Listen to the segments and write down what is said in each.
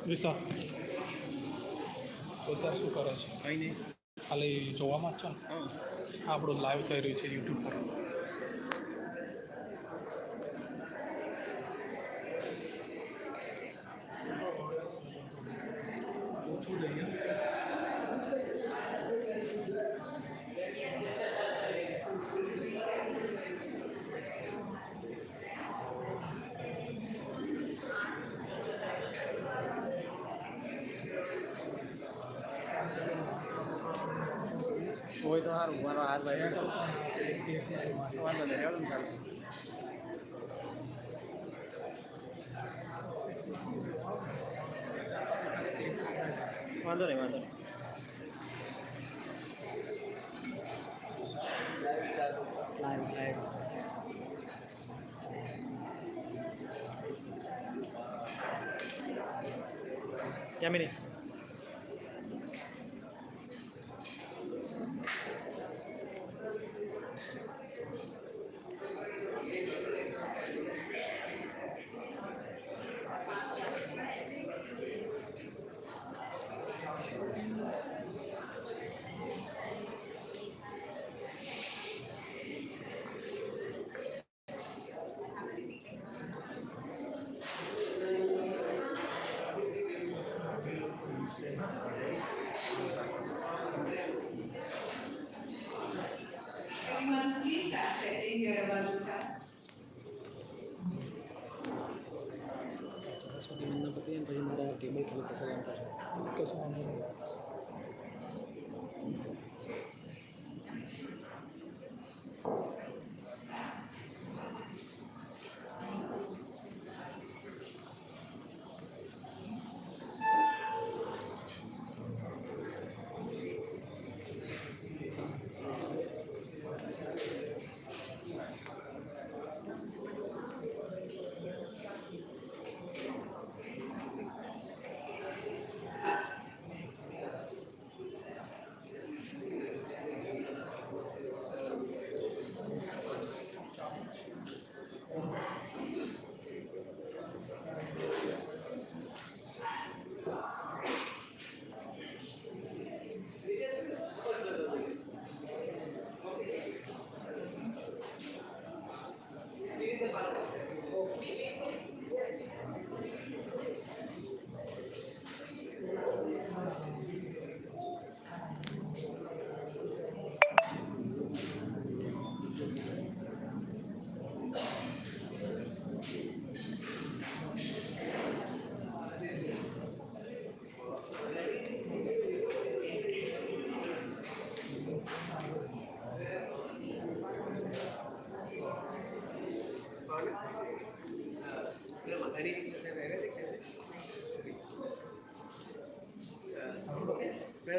વિશા તો અત્યારે શું કરે છે? કંઈ નહીં, ખાલી જોવામાં જ છો ને? આપણું લાઈવ થઈ રહ્યું છે યુટ્યુબ પર. ઓછું જઈએ. હોય તો સારું. મારો હાથ ભાઈ વાંધો નહીં, હેડો ને ચાલશે. વાંધો નહીં, વાંધો નહીં. Live Yamini Everyone, please start setting. You're about to start. પછી મારા ટેબલ પર કશું વાંધો નહીં.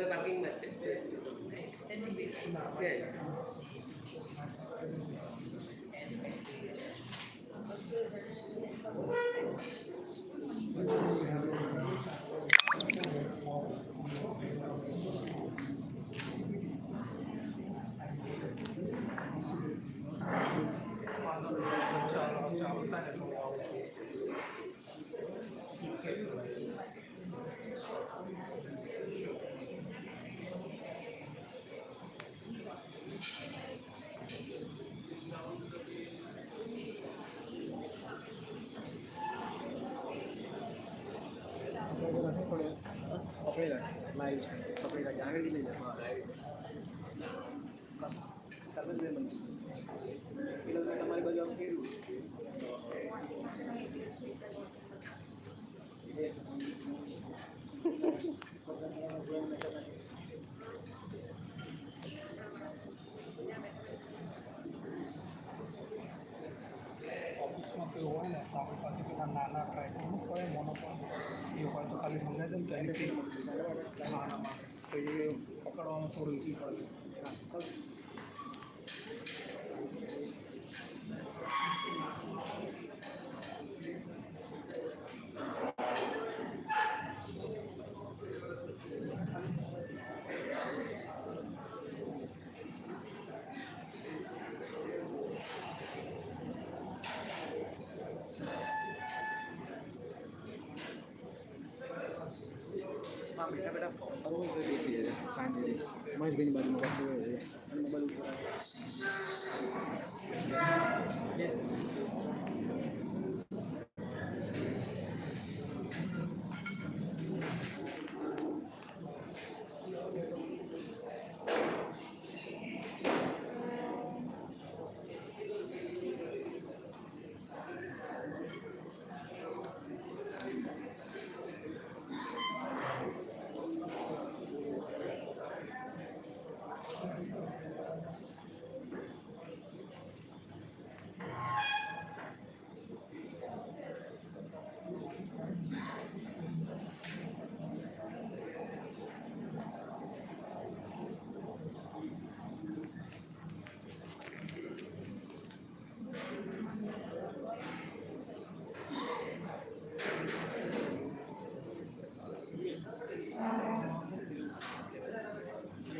પાર્કિંગમાં જ છે. લાઈવ છે પકડી રાખી આગળ લઈ જાય તમારી બાજુ આમ કેવું ઓફિસમાં કેવું હોય ને તો આપણી પાસે પેલા નાના ટ્રાયકોનું હોય મોનોપોન એ હોય તો ખાલી મંગાવી દે ને તો એની નાનામાં તો એ પકડવામાં થોડું ઇઝી પડે. માં બેઠા બેઠા ફરવું તો બેસી જાય શાંતિથી મહેશભાઈની બાજુમાં પાછું હોય અને મોબાઈલ ઉપર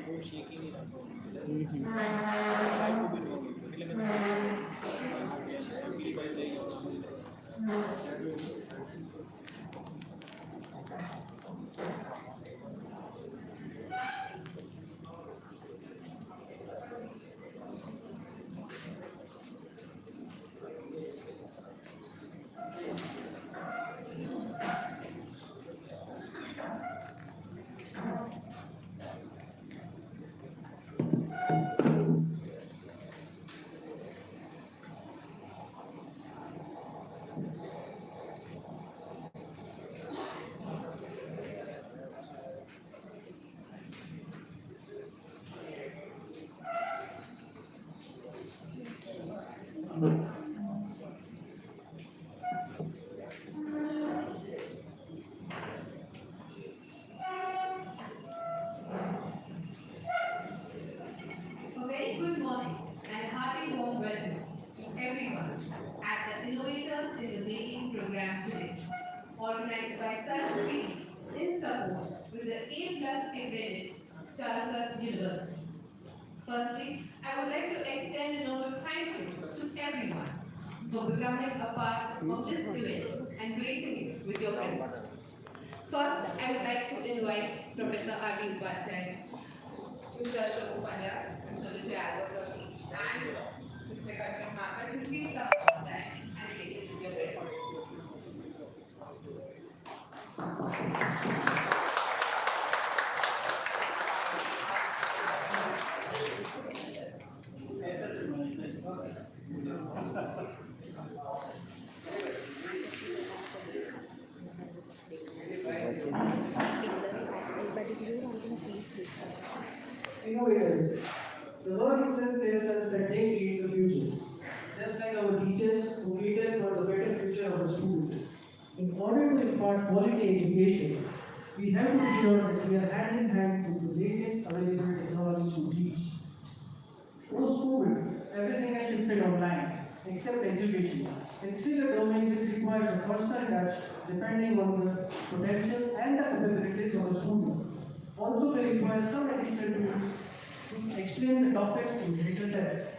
બહુ શેકી નહીં રાખો A very good morning and a hearty warm welcome to everyone at the Innovators in the Making program today, organized by Saraswati in support with the A+ accredited Chartered University. Firstly, I would like to extend a note of thank you to everyone for becoming a part of this event and gracing it with your presence. First, I would like to invite Professor R.D. Upadhyay, Mr. Ashok Upadhyay, Mr. Vijay Agrawal, and Mr. Kashyap Makkar to please come up and grace it with your presence. Innovators. The word itself tells us that they create the future. Just like our teachers who cater for the better future of a student. In order to impart quality education, we have to be sure that we are hand in hand with the latest available technologies to teach. Post-COVID, everything has shifted online, except education, and still a domain which requires a personal touch depending on the potential and the capabilities of a student. Also, will require some additional tools to explain the topics in greater depth.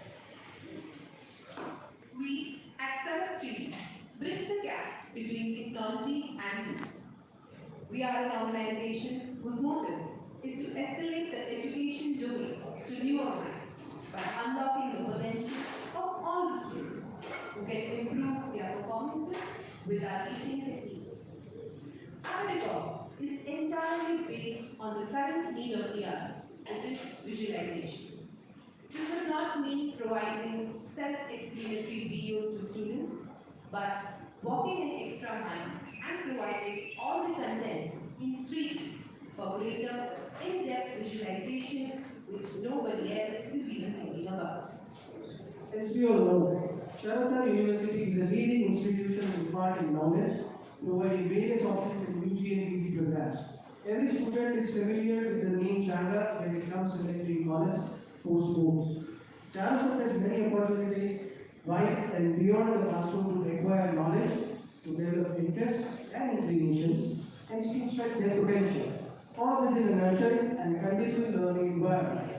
We at Saraswati bridge the gap between technology and teaching. We are an organization whose motive is to escalate the education domain to newer heights by unlocking the potential of all the students who can improve their performances with our teaching techniques. Our rigor is entirely based on the current need of the hour, which is visualization. This does not mean providing self-explanatory videos to students, but walking an extra mile and providing all the contents in 3D for greater in-depth visualization which nobody else is even thinking about. As we all know, Sharatha University is a leading institution imparting knowledge, providing various options in UG and PG programs. Every student is familiar with the name Changa when it comes to entering college post-sports. Charles has many opportunities while and beyond the classroom to acquire knowledge, to develop interest and inclinations, and to stretch their potential, all within a nurturing and conducive learning environment.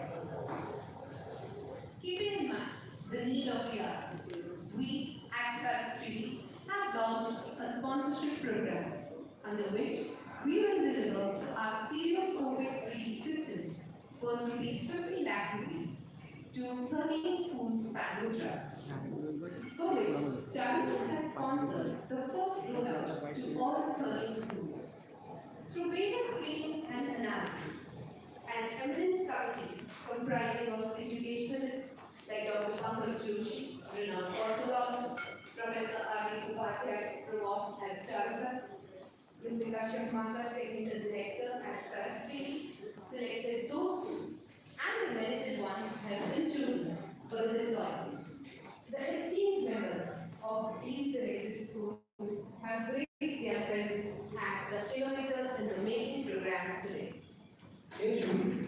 Keeping in mind the need of the hour, we at SARS 3D have launched a sponsorship program under which we will deliver our stereoscopic 3D systems worth rupees 50 lakh rupees to 13 schools span for which Jarrison has sponsored the first rollout to all 13 schools. Through various screenings and analysis, an eminent committee comprising of educationalists like Dr. Pankaj Joshi, renowned orthodontist, Professor R.V. Upadhyay, Provost at Jarrison, Mr. Kashyap Manga, Technical Director at Saraswati, selected those schools, and the merited ones have been chosen for the deployment. The esteemed members of these selected schools have graced their presence at the Innovators in the Making program today. Hey Julie,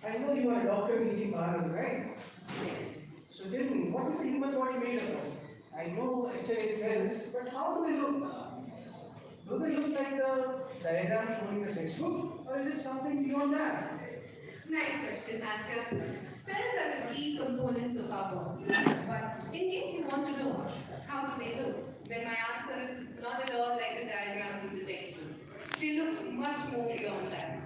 I know you are a doctor teaching biology, right? Yes. So tell me, what is the human body made up of? I know X-ray cells, but how do they look? Do they look like the diagram shown in the textbook, or is it something beyond that? Nice question, Asker. Cells are the key components of our body. But in case you want to know how do they look, then my answer is not at all like the diagrams in the textbook. They look much more beyond that.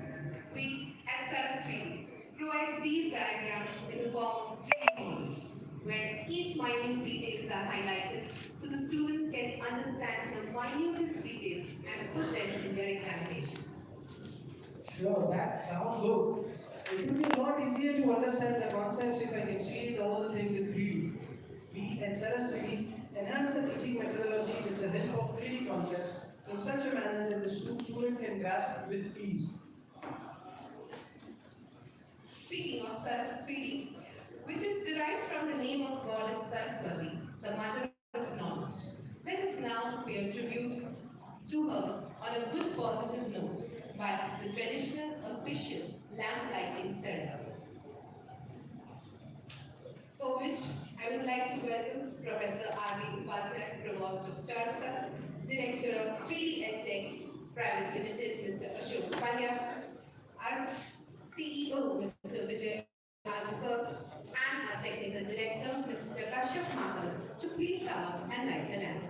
We at Saraswati provide these diagrams in the form of 3D models, where each minute details are highlighted so the students can understand the minutest details and put them in their examinations. Sure, that sounds good. It will be a lot easier to understand the concepts if I can see all the things in 3D. We at Saraswati enhance the teaching methodology with the help of 3D concepts in such a manner that the student can grasp with ease. Speaking of Saraswati, which is derived from the name of goddess Saraswati, the mother of knowledge, let us now pay a tribute to her on a good positive note by the traditional auspicious lamp lighting ceremony. For which I would like to welcome Professor R.V. Upadhyay, Provost of Charsa, Director of 3D EdTech Private Limited, Mr. Ashok Pandya, our CEO, Mr. Vijay Alkar, and our Technical Director, Mr. Kashyap Makar, to please come up and light the lamp.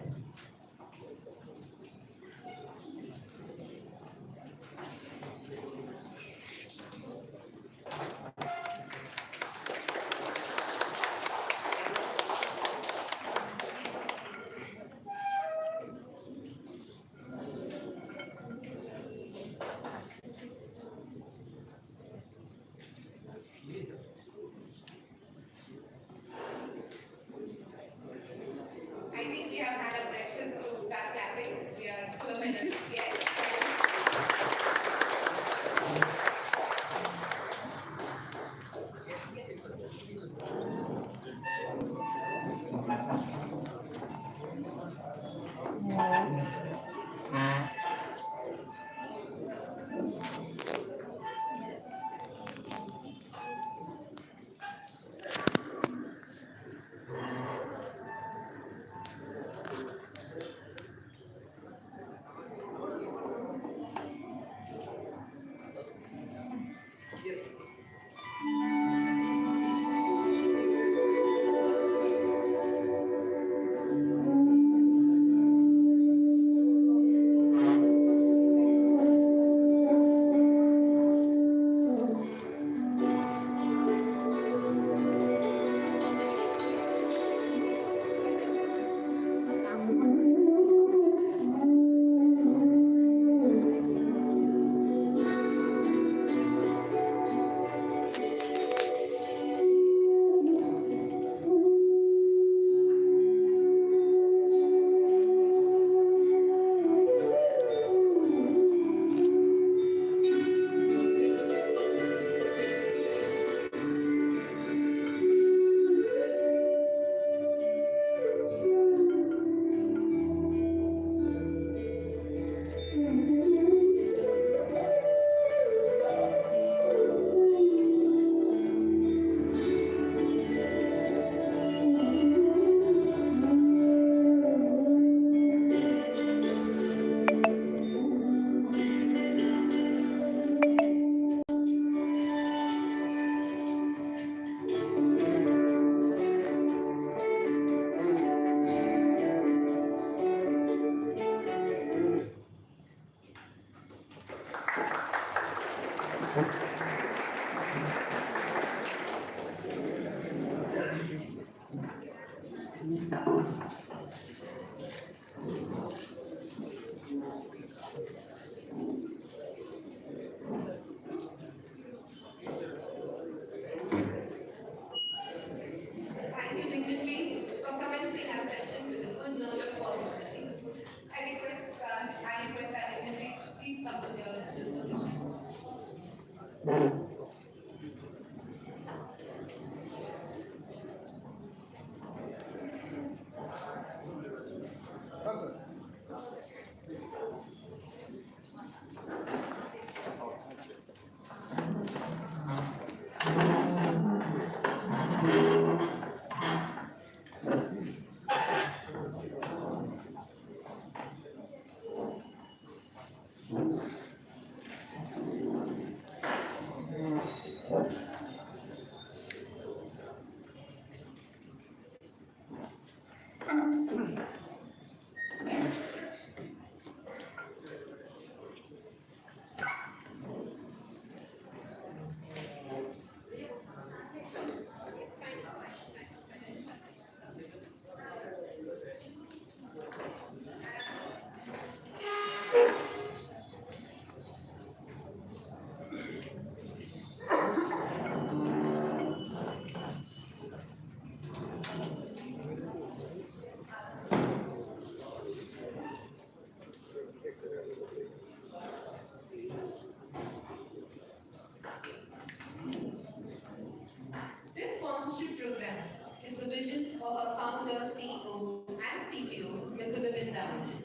This sponsorship program is the vision of our founder, CEO, and CTO, Mr. Vipin Daman,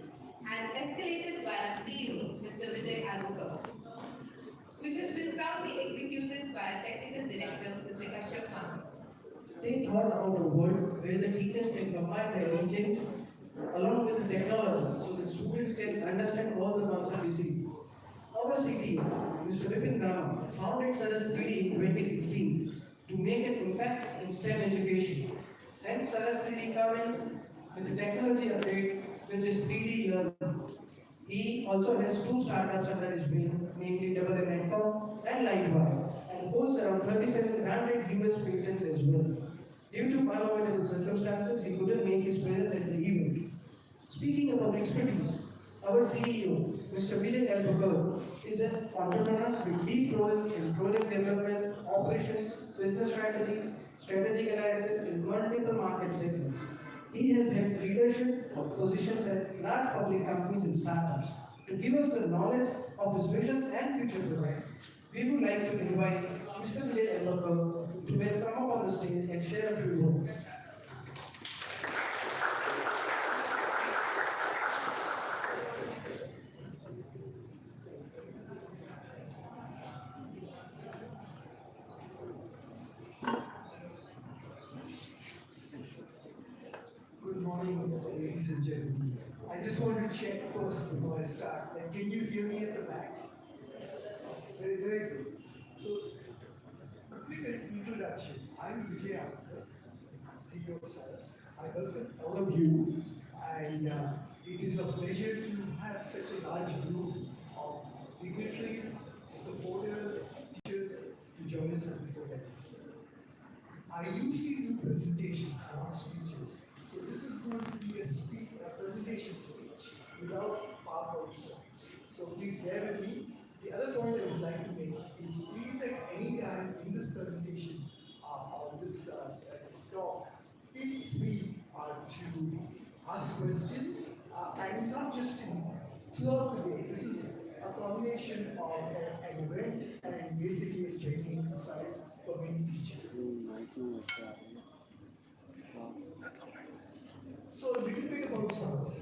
and escalated by our CEO, Mr. Vijay Alukar, which has been proudly executed by our technical director, Mr. Kashyap Khan. They thought about a world where the teachers can combine their teaching along with the technology so that students can understand all the concepts we see. Our CTO, Mr. Vipin Rama, founded Saras 3D in 2016 to make an impact in STEM education. Hence, Saras 3D coming with the technology update, which is 3D learning. He also has two startups under his wing, namely WMNCom and Livewire, and holds around 37 granted US patents as well. Due to unavoidable circumstances, he couldn't make his presence at the event. Speaking about expertise, our CEO, Mr. Vijay Alukar, is an entrepreneur with deep roles in project development, operations, business strategy, strategic alliances in multiple market segments. He has held leadership positions at large public companies and startups. To give us the knowledge of his vision and future projects, we would like to invite Mr. Vijay Alukar to come up on the stage and share a few words. Good morning, ladies and gentlemen. I just want to check first before I start. That can you hear me at the back? Very, very good. So, a quick introduction. I'm Vijay Alukar, CEO of Saras. I welcome all of you, and it is a pleasure to have such a large group of dignitaries, supporters, teachers to join us at this event. I usually do presentations, not speeches. So this is going to be a presentation speech without PowerPoint slides. So please bear with me. The other point I would like to make is please at any time in this presentation or this talk, feel free to ask questions and not just throughout the day. This is a combination of an event and basically a training exercise for many teachers. So a little bit about Saras.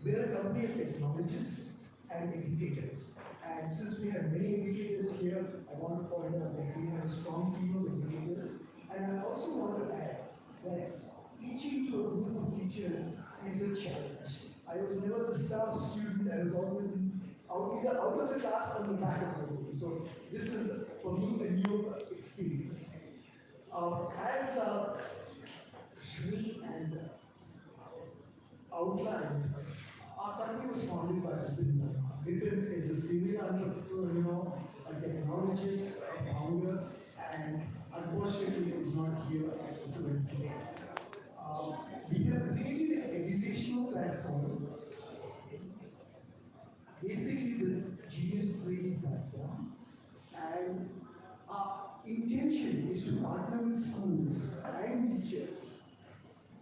We are a company of technologists and educators. And since we have many educators here, I want to point out that we have a strong team of educators. And I also want to add that teaching to a group of teachers is a challenge. I was never the staff student, I was always either out of the class or in the back of the room. So this is for me a new experience. As Shri and outlined, our company was founded by Vipin. Vipin is a serial entrepreneur, a technologist, a founder, and unfortunately is not here at this event today. We have created an educational platform, basically the Genius 3D platform, and our intention is to partner with schools and teachers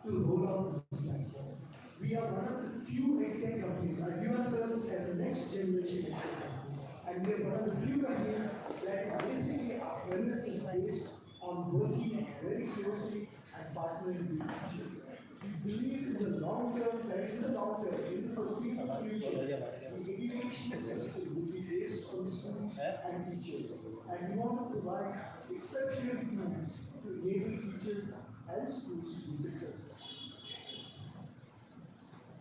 to roll out this platform. We are one of the few edtech companies. I view ourselves as a next generation edtech company. And we are one of the few companies that is basically our premise is based on working very closely and partnering with teachers. We believe in the long term, that in the long term, in the foreseeable future, the education system will be based on schools and teachers. And we want to provide exceptional tools to enable teachers and schools to be successful.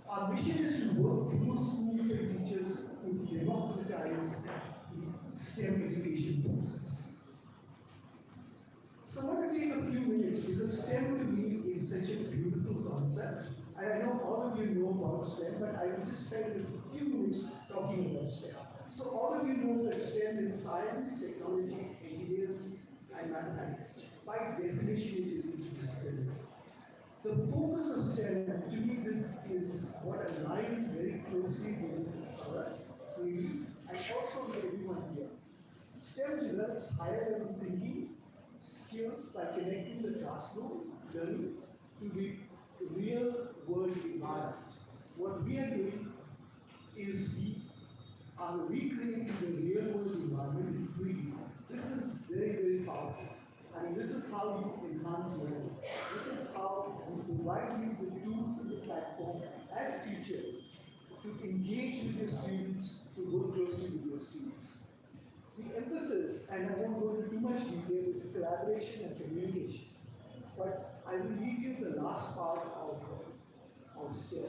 Our mission is to work through schools and teachers to democratize the STEM education process. concept. And I know all of you know about STEM, but I will just spend a few minutes talking about STEM. So all of you know that STEM is science, technology, engineering, and mathematics. By definition, it is interdisciplinary. The focus of STEM, to me, this is what aligns very closely with Saras, Freely, and also with everyone here. STEM develops higher level thinking, skills by connecting the classroom learning to the real world environment. What we are doing is we are recreating the real world environment in 3D. This is very, very powerful. And this is how you enhance learning. This is how we provide you the tools and the platform as teachers to engage with your students, to work closely with your students. The emphasis, and I won't go into too much detail, is collaboration and communications. But I will leave you the last part of STEM.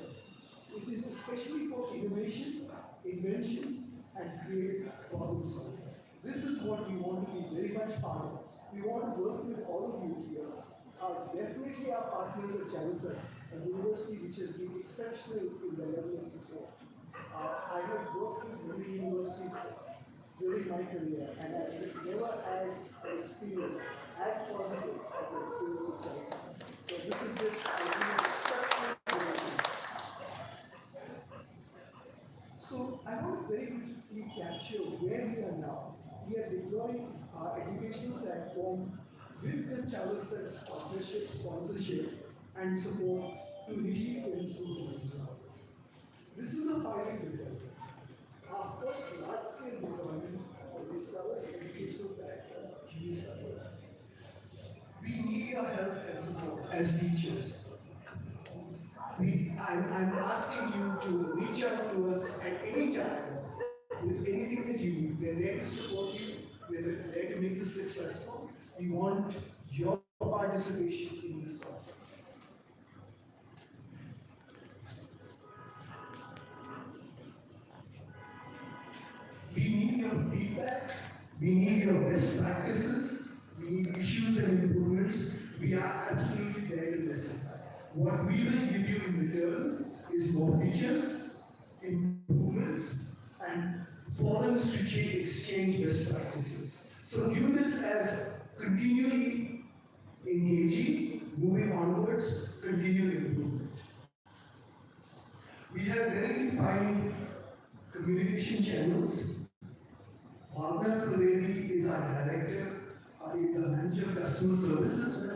It is especially for innovation, invention, and creative problem solving. This is what we want to be very much part of. We want to work with all of you here. Definitely our partners at Chalisa, a university which has been exceptional in the level of support. I have worked with many universities during my career, and I have never had an experience as positive as the experience with Chalisa. So this is just an exceptional relationship. So I want to very quickly capture where we are now. We are deploying our educational platform with the Chalisa partnership, sponsorship, and support to initiate 10 schools in Gujarat. This is a pilot deployment. Our first large-scale deployment of the Chalisa educational platform, GSA. We need your help and support as teachers. I'm asking you to reach out to us at any time with anything that you need. We're there to support you. We're there to make this successful. We want your participation in this process. We need your feedback. We need your best practices. We need issues and improvements. We are absolutely there to listen. What we will give you in return is more features, improvements, and forums to exchange best practices. So view this as continually engaging, moving onwards, continued improvement. We have very defined communication channels. Bhavna Trivedi is our director, is our manager of customer services.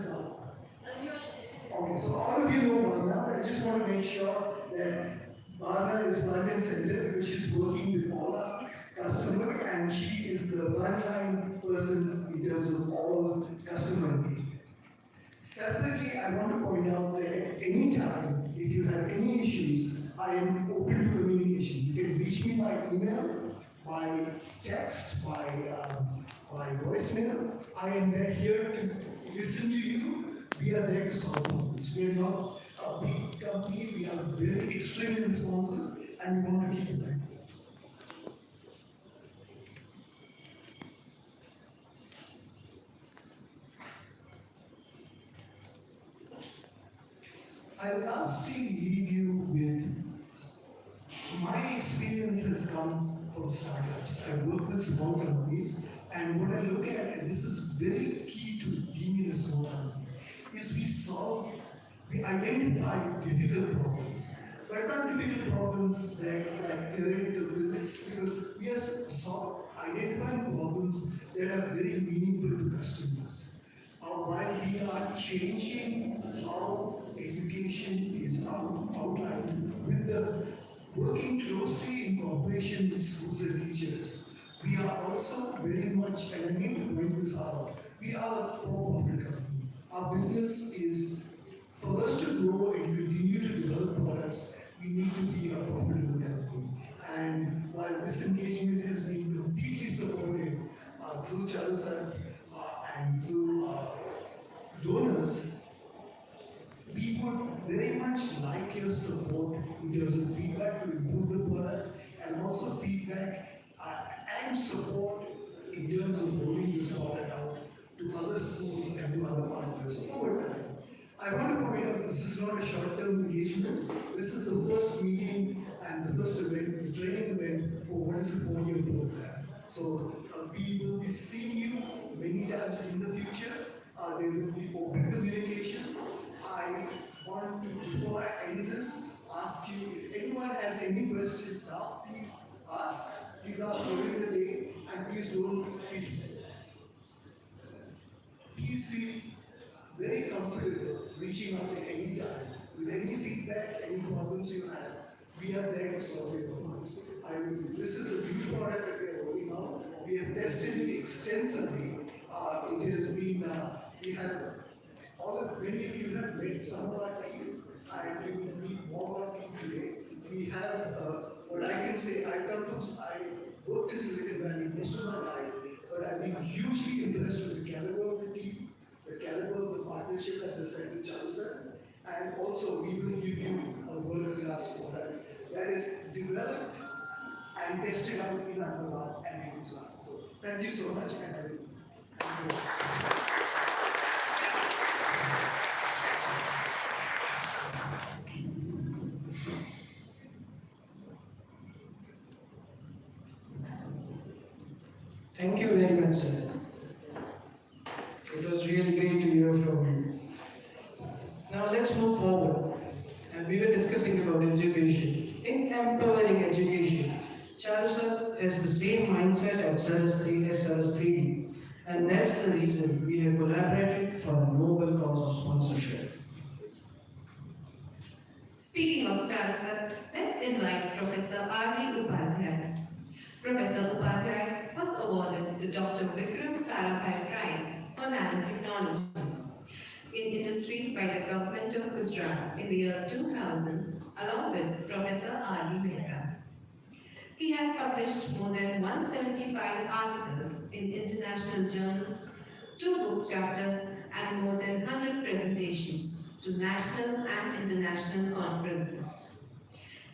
Okay, so all of you know Bhavna, but I just want to make sure that Bhavna is front and center because she's working with all our customers and she is the frontline person in terms of all customer engagement. Separately, I want to point out that at any time, if you have any issues, I am open to communication. You can reach me by email, by text, by voicemail. I am there here to listen to you. We are there to solve problems. We are not a big company. We are very extremely responsive, and we want to keep it that way. I'll lastly leave you with my experience has come from startups. I work with small companies, and what I look at, and this is very key to being in a small company, is we identify difficult problems, but not difficult problems like theoretical physics, because we are identifying problems that are very meaningful to customers. While we are changing how education is outlined with the working closely in cooperation with schools and teachers, we are also very much, and I need to point this out, we are a for-profit company. Our business is, for us to grow and continue to develop products, we need to be a profitable company. And while this engagement has been completely supported through Chalisa and through donors, we would very much like your support in terms of feedback to improve the product and also feedback and support in terms of rolling this product out to other schools and to other partners over time. I want to point out this is not a short-term engagement. This is the first meeting and the first event, the training event for what is a 4-year program. So we will be seeing you many times in the future. There will be open communications. I want to, before I end this, ask you if anyone has any questions now, please ask. Please ask during the day and please don't feel. Please feel very comfortable reaching out at any time with any feedback, any problems you have. We are there to solve your problems. This is a new product that we are working on. We have tested it extensively. It has been, we have, many of you have met some of our team, and you will meet more of our team today. We have, what I can say, I worked in Silicon Valley most of my life, but I've been hugely impressed with the caliber of the team, the caliber of the partnership, as I said, with Chalsa, and also we will give you a world-class product that is developed and tested out in Ahmedabad and in Gujarat. So thank you so much, and I will thank you. Thank you very much, sir. It was really great to hear from you. Now let's move forward. And we were discussing about education. In empowering education, Charusa has the same mindset as Saras 3D. And that's the reason we have collaborated for a noble cause of sponsorship. Speaking of Charusa, let's invite Professor R.V. Upadhyay. Professor Upadhyay was awarded the Dr. Vikram Sarabhai Prize for Nanotechnology in Industry by the Government of Gujarat in the year 2000, along with Professor R.V. Mehta. He has published more than 175 articles in international journals, 2 book chapters, and more than 100 presentations to national and international conferences.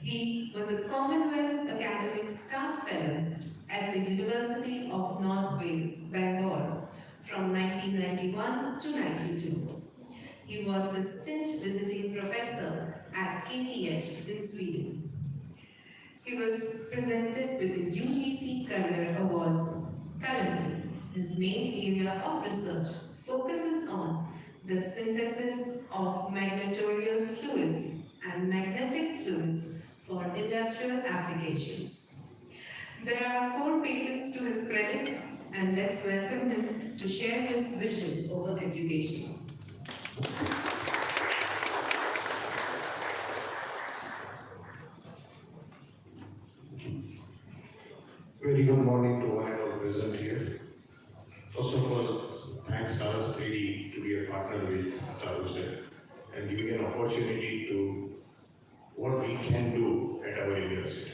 He was a Commonwealth Academic Staff Fellow at the University of North Wales, Bangalore, from 1991 to 92. He was the stint visiting professor at KTH in Sweden. He was presented with the UGC Career Award. Currently, his main area of research focuses on the synthesis of magnetorial fluids and magnetic fluids for industrial applications. There are 4 patents to his credit, and let's welcome him to share his vision over education. Very good morning to one and all present here. First of all, thanks Saras 3D to be a partner with Charusa and giving an opportunity to what we can do at our university.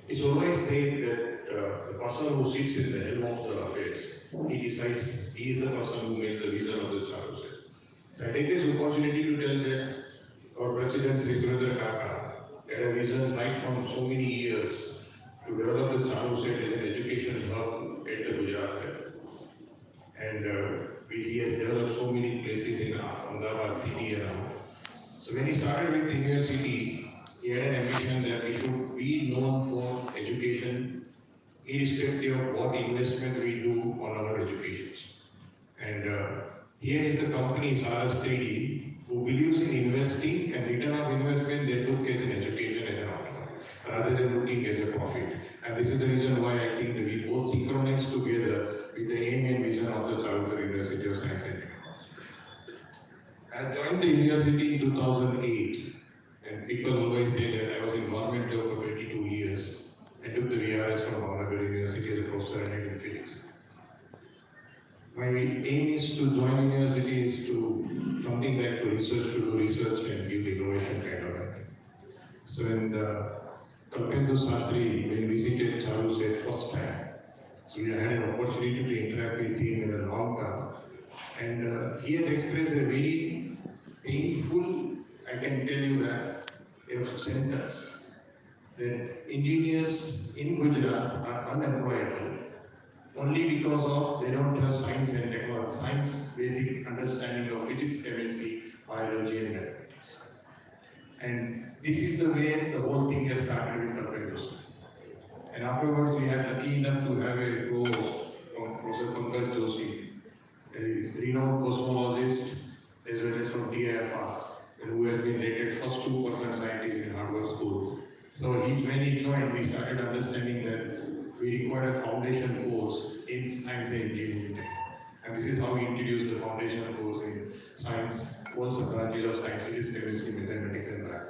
It's always said that the person who sits in the helm of the affairs, he decides, he is the person who makes the vision of the Charusa. So I take this opportunity to tell that our President Sri Surendra Kaka had a vision right from so many years to develop the Charusa as an education hub at the Gujarat level. And he has developed so many places in Ahmedabad city and all. So when he started with the university, he had an ambition that we should be known for education, irrespective of what investment we do on our educations. And here is the company Saras 3D, who believes in investing, and return of investment they look as an education as an outcome, rather than looking as a profit. And this is the reason why I think that we both synchronize together with the aim and vision of the Charusa University of Science and Technology. I joined the university in 2008, and people always say that I was in government job for 22 years. I took the VRS from Bhavnagar University as a professor in physics. My aim is to join university is to something back to research, to do research and give the innovation kind of thing. So when Kalpendu Sastri, when we visited Charusa first time, so we had an opportunity to interact with him in a long term. And he has expressed a very painful, I can tell you that, sentence, that engineers in Gujarat are unemployable only because of they don't have science and technology, science basic understanding of physics, chemistry, biology and mathematics. And this is the way the whole thing has started with Kalpayos. And afterwards, we had lucky enough to have a co-host from Professor Pankaj Joshi, a renowned cosmologist, as well as from TIFR, and who has been rated first 2% scientist in Harvard School. So when he joined, we started understanding that we required a foundation course in science and engineering. And this is how we introduced the foundation course in science, all sub-branches of science, physics, chemistry, mathematics, and math.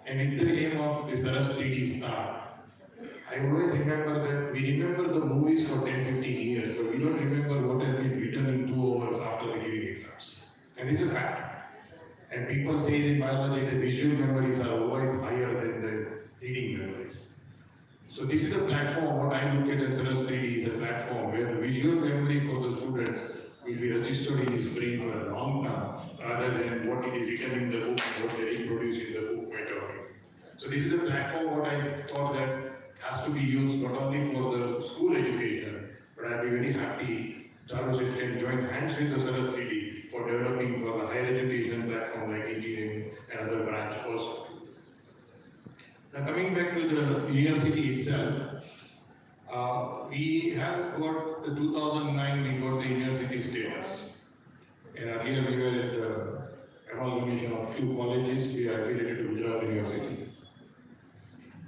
And with the aim of the Saras 3D start, I always remember that we remember the movies for 10-15 years, but we don't remember what has been written in 2 hours after the giving exams. And this is a fact. And people say in biology that visual memories are always higher than the reading memories. So this is a platform, what I look at as Saras 3D is a platform where the visual memory for the students will be registered in his brain for a long time, rather than what it is written in the book and what they reproduce in the book point of view. So this is a platform what I thought that has to be used not only for the school education, but I'd be very happy Charuset can join hands with the Saras 3D for developing for the higher education platform like engineering and other branch also. Now coming back to the university itself, we have got the 2009 we got the university status. And earlier we were at the amalgamation of few colleges, we are affiliated to Gujarat University.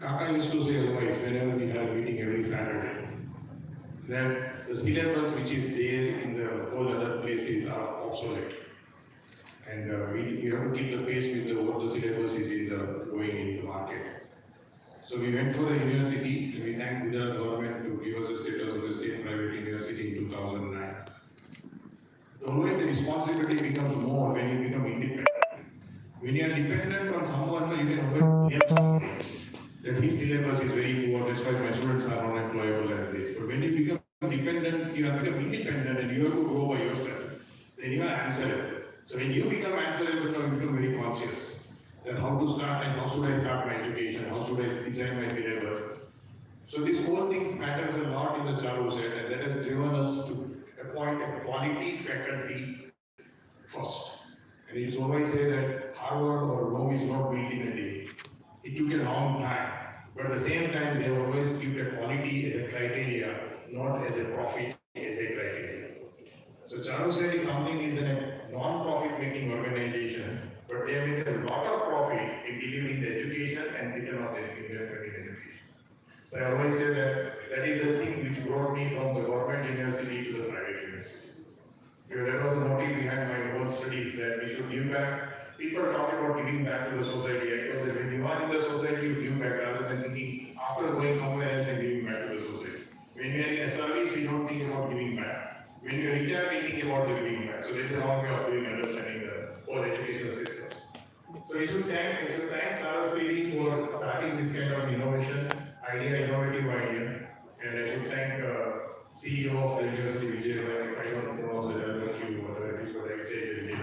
Kaka used to say otherwise whenever we had a meeting every Saturday, that the syllabus which is there in the whole other places are obsolete. And we have to keep the pace with what the syllabus is in the going in the market. So we went for the university and we thank Gujarat government to give us the status of a state private university in 2009. Always the responsibility becomes more when you become independent. When you are dependent on someone, you can always blame somebody that his syllabus is very poor, that's why my students are not employable like this. But when you become dependent, you have become independent and you have to grow by yourself, then you are answerable. So when you become answerable, now you become very conscious that how to start and how should I start my education, how should I design my syllabus. So this whole thing matters a lot in the Charuset, and that has driven us to appoint a quality faculty first. And it's always say that Harvard or Rome is not built in a day. It took a long time, but at the same time, they always keep a quality as a criteria, not as a profit as a criteria. So Charuset is something is a non-profit making organization, but they make a lot of profit in delivering the education and return of the investment in education. So I always say that is the thing which brought me from the government university to the private university. Because that was the motive behind my whole studies, that we should give back. People talk about giving back to the society. I told them, when you are in the society, you give back rather than thinking after going somewhere else and giving back to the society. When we are in a service, we don't think about giving back. When we retire, we think about the giving back. So there is a wrong way of doing understanding the whole education system. So we should thank Saras 3D for starting this kind of innovation, innovative idea. And I should thank CEO of the University Vijay, if I don't pronounce it, I'll thank you, whatever it is, what I say is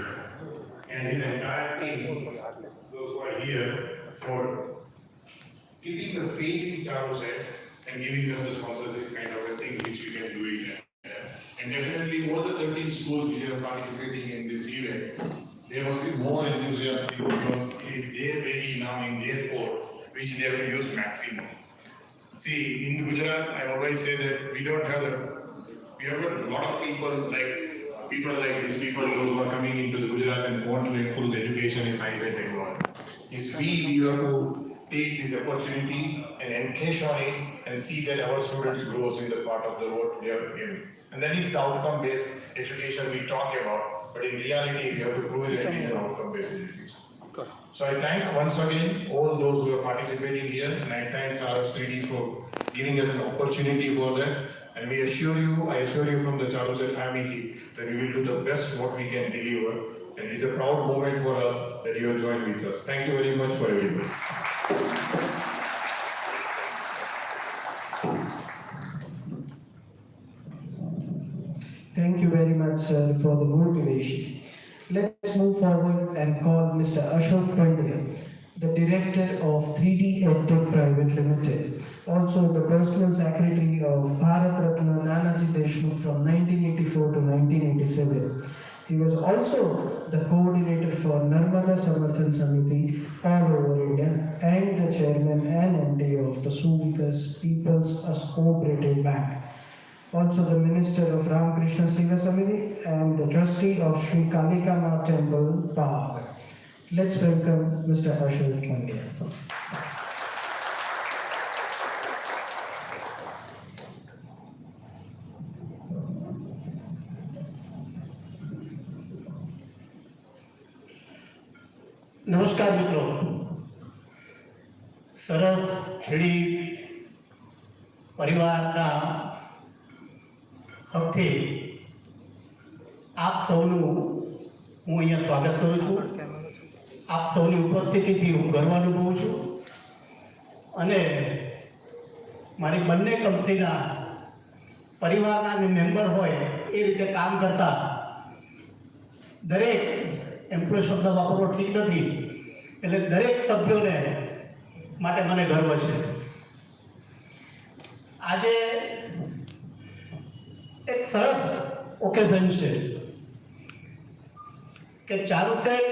and his entire team, those who are here, for keeping the faith in Charuset and giving us the sponsorship kind of a thing which we can do it. And definitely all the 13 schools which are participating in this event, they must be more enthusiastic because it is their baby now in their core, which they have to use maximum. See, in Gujarat, I always say that we have got a lot of people like these people who are coming into the Gujarat and want to improve the education in science and technology. We have to take this opportunity and encash on it and see that our students grow in the part of the world they are in. And that is the outcome-based education we talk about, but in reality, we have to prove it is an outcome-based education. So I thank once again all those who are participating here, and I thank Saras 3D for giving us an opportunity for that. And I assure you from the Charuset family that we will do the best what we can deliver. And it's a proud moment for us that you have joined with us. Thank you very much for everybody. Thank you very much, sir, for the motivation. Let's move forward and call Mr. Ashok Pandya, the Director of 3D EdTech Private Limited, also the Personal Secretary of Bharat Ratna Nanaji Deshmukh from 1984 to 1987, He was also the coordinator for Narmada Samarthan Samiti all over India and the chairman and MD of the Suvikas People's Cooperative Bank. Also the minister of Ramakrishna Seva Samiti and the trustee of Sri Kalikama Temple, Pavagadh. Let's welcome Mr. Ashok Pandya. નમસ્કાર મિત્રો, સરસ ખેડી પરિવારના હકથી આપ સૌનું હું અહીંયા સ્વાગત કરું છું. આપ સૌની ઉપસ્થિતિથી હું ગર્વ અનુભવું છું અને મારી બંને કંપનીના પરિવારના મેમ્બર હોય એ રીતે કામ કરતા દરેક એમ્પ્લોય શબ્દ વાપરવો ઠીક નથી, એટલે દરેક સભ્યોને માટે મને ગર્વ છે. આજે એક સરસ ઓકેઝન છે કે ચારુસેટ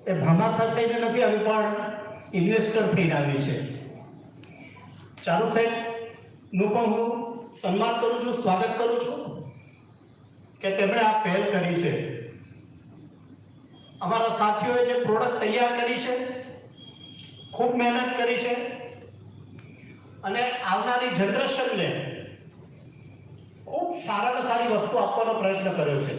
એ ભામાસા થઈને નથી આવી, પણ ઇન્વેસ્ટર થઈને આવી છે. ચારુસેટનું પણ હું સન્માન કરું છું, સ્વાગત કરું છું કે તેમણે આ પહેલ કરી છે. અમારા સાથીઓએ જે પ્રોડક્ટ તૈયાર કરી છે, ખૂબ મહેનત કરી છે અને આવનારી જનરેશનને ખૂબ સારામાં સારી વસ્તુ આપવાનો પ્રયત્ન કર્યો છે.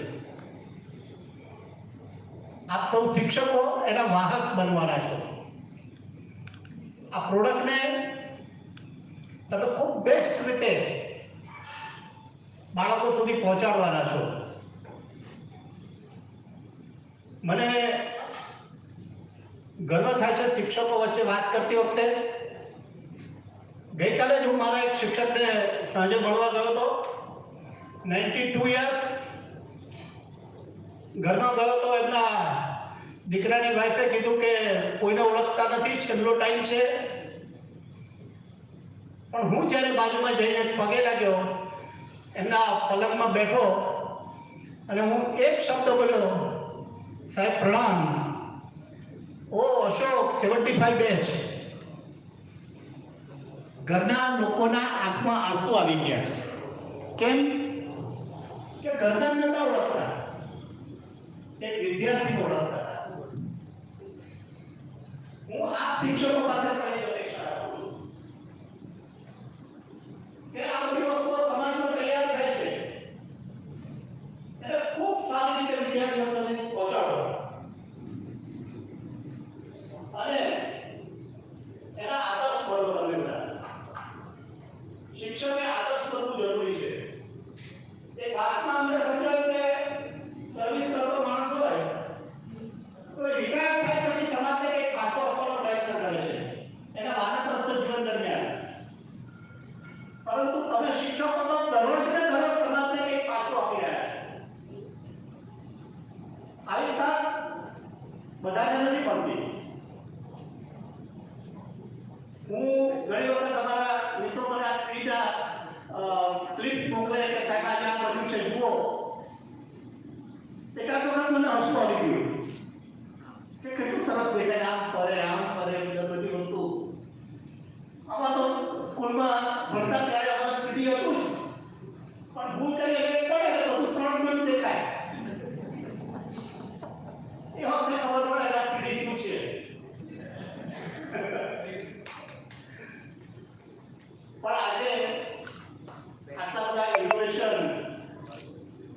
આપ સૌ શિક્ષકો એના વાહક બનવાના છો. આ પ્રોડક્ટને તમે ખૂબ બેસ્ટ રીતે બાળકો સુધી પહોંચાડવાના છો. મને ગર્વ થાય છે શિક્ષકો વચ્ચે વાત કરતી વખતે. ગઈકાલે જ હું મારા એક શિક્ષકને સાંજે મળવા ગયો હતો. 92 યર્સ, ઘરમાં ગયો તો એમના દીકરાની વાઈફે કીધું કે કોઈને ઓળખતા નથી, છેલ્લો ટાઈમ છે. પણ હું જ્યારે બાજુમાં જઈને પગે લાગ્યો, એમના પલંગમાં બેઠો અને હું એક શબ્દ બોલ્યો, સાહેબ પ્રણામ. ઓ અશોક 75 બેચ. ઘરના લોકોના આંખમાં આંસુ આવી ગયા. કેમ કે ઘરના નતા ઓળખતા, એક વિદ્યાર્થી ઓળખતા. હું આ શિક્ષકો પાસે પણ એક અપેક્ષા રાખું છું કે આ બધી વસ્તુઓ સમાજમાં તૈયાર થાય છે એટલે ખૂબ સારી રીતે વિદ્યાર્થીઓ સુધી પહોંચાડો અને એના આદર્શ બનો. તમે બધા શિક્ષકે આદર્શ બનવું જરૂરી છે. એક વાતમાં અમને સમજાયું કે સર્વિસ કરતો માણસ હોય તો રિટાયર થાય પછી સમાજને કંઈક પાછો આપવાનો પ્રયત્ન કરે છે એના વાનપ્રસ્થ જીવન દરમિયાન. પરંતુ તમે શિક્ષકો તો દરરોજ ને દરરોજ સમાજને કંઈક પાછું આપી રહ્યા છો. આવી તક બધાને નથી મળતી. હું ઘણી વખત તમારા મિત્રો મને આ ક્લિપના ક્લિપ્સ મોકલે કે સાહેબ આજે આ બધું છે જુઓ. એકાદ વખત મને હસવું આવી ગયું કે કેટલું સરસ દેખાય, આમ ફરે બધી વસ્તુ. આમાં તો સ્કૂલમાં ભણતા ત્યારે અમારે પીટી હતું જ, પણ ભૂલ કરી એટલે પડે તો બધું 3 ગણું દેખાય. એ વખતે ખબર પડે કે આ પીટી શું છે. પણ આજે આટલા બધા ઇનોવેશન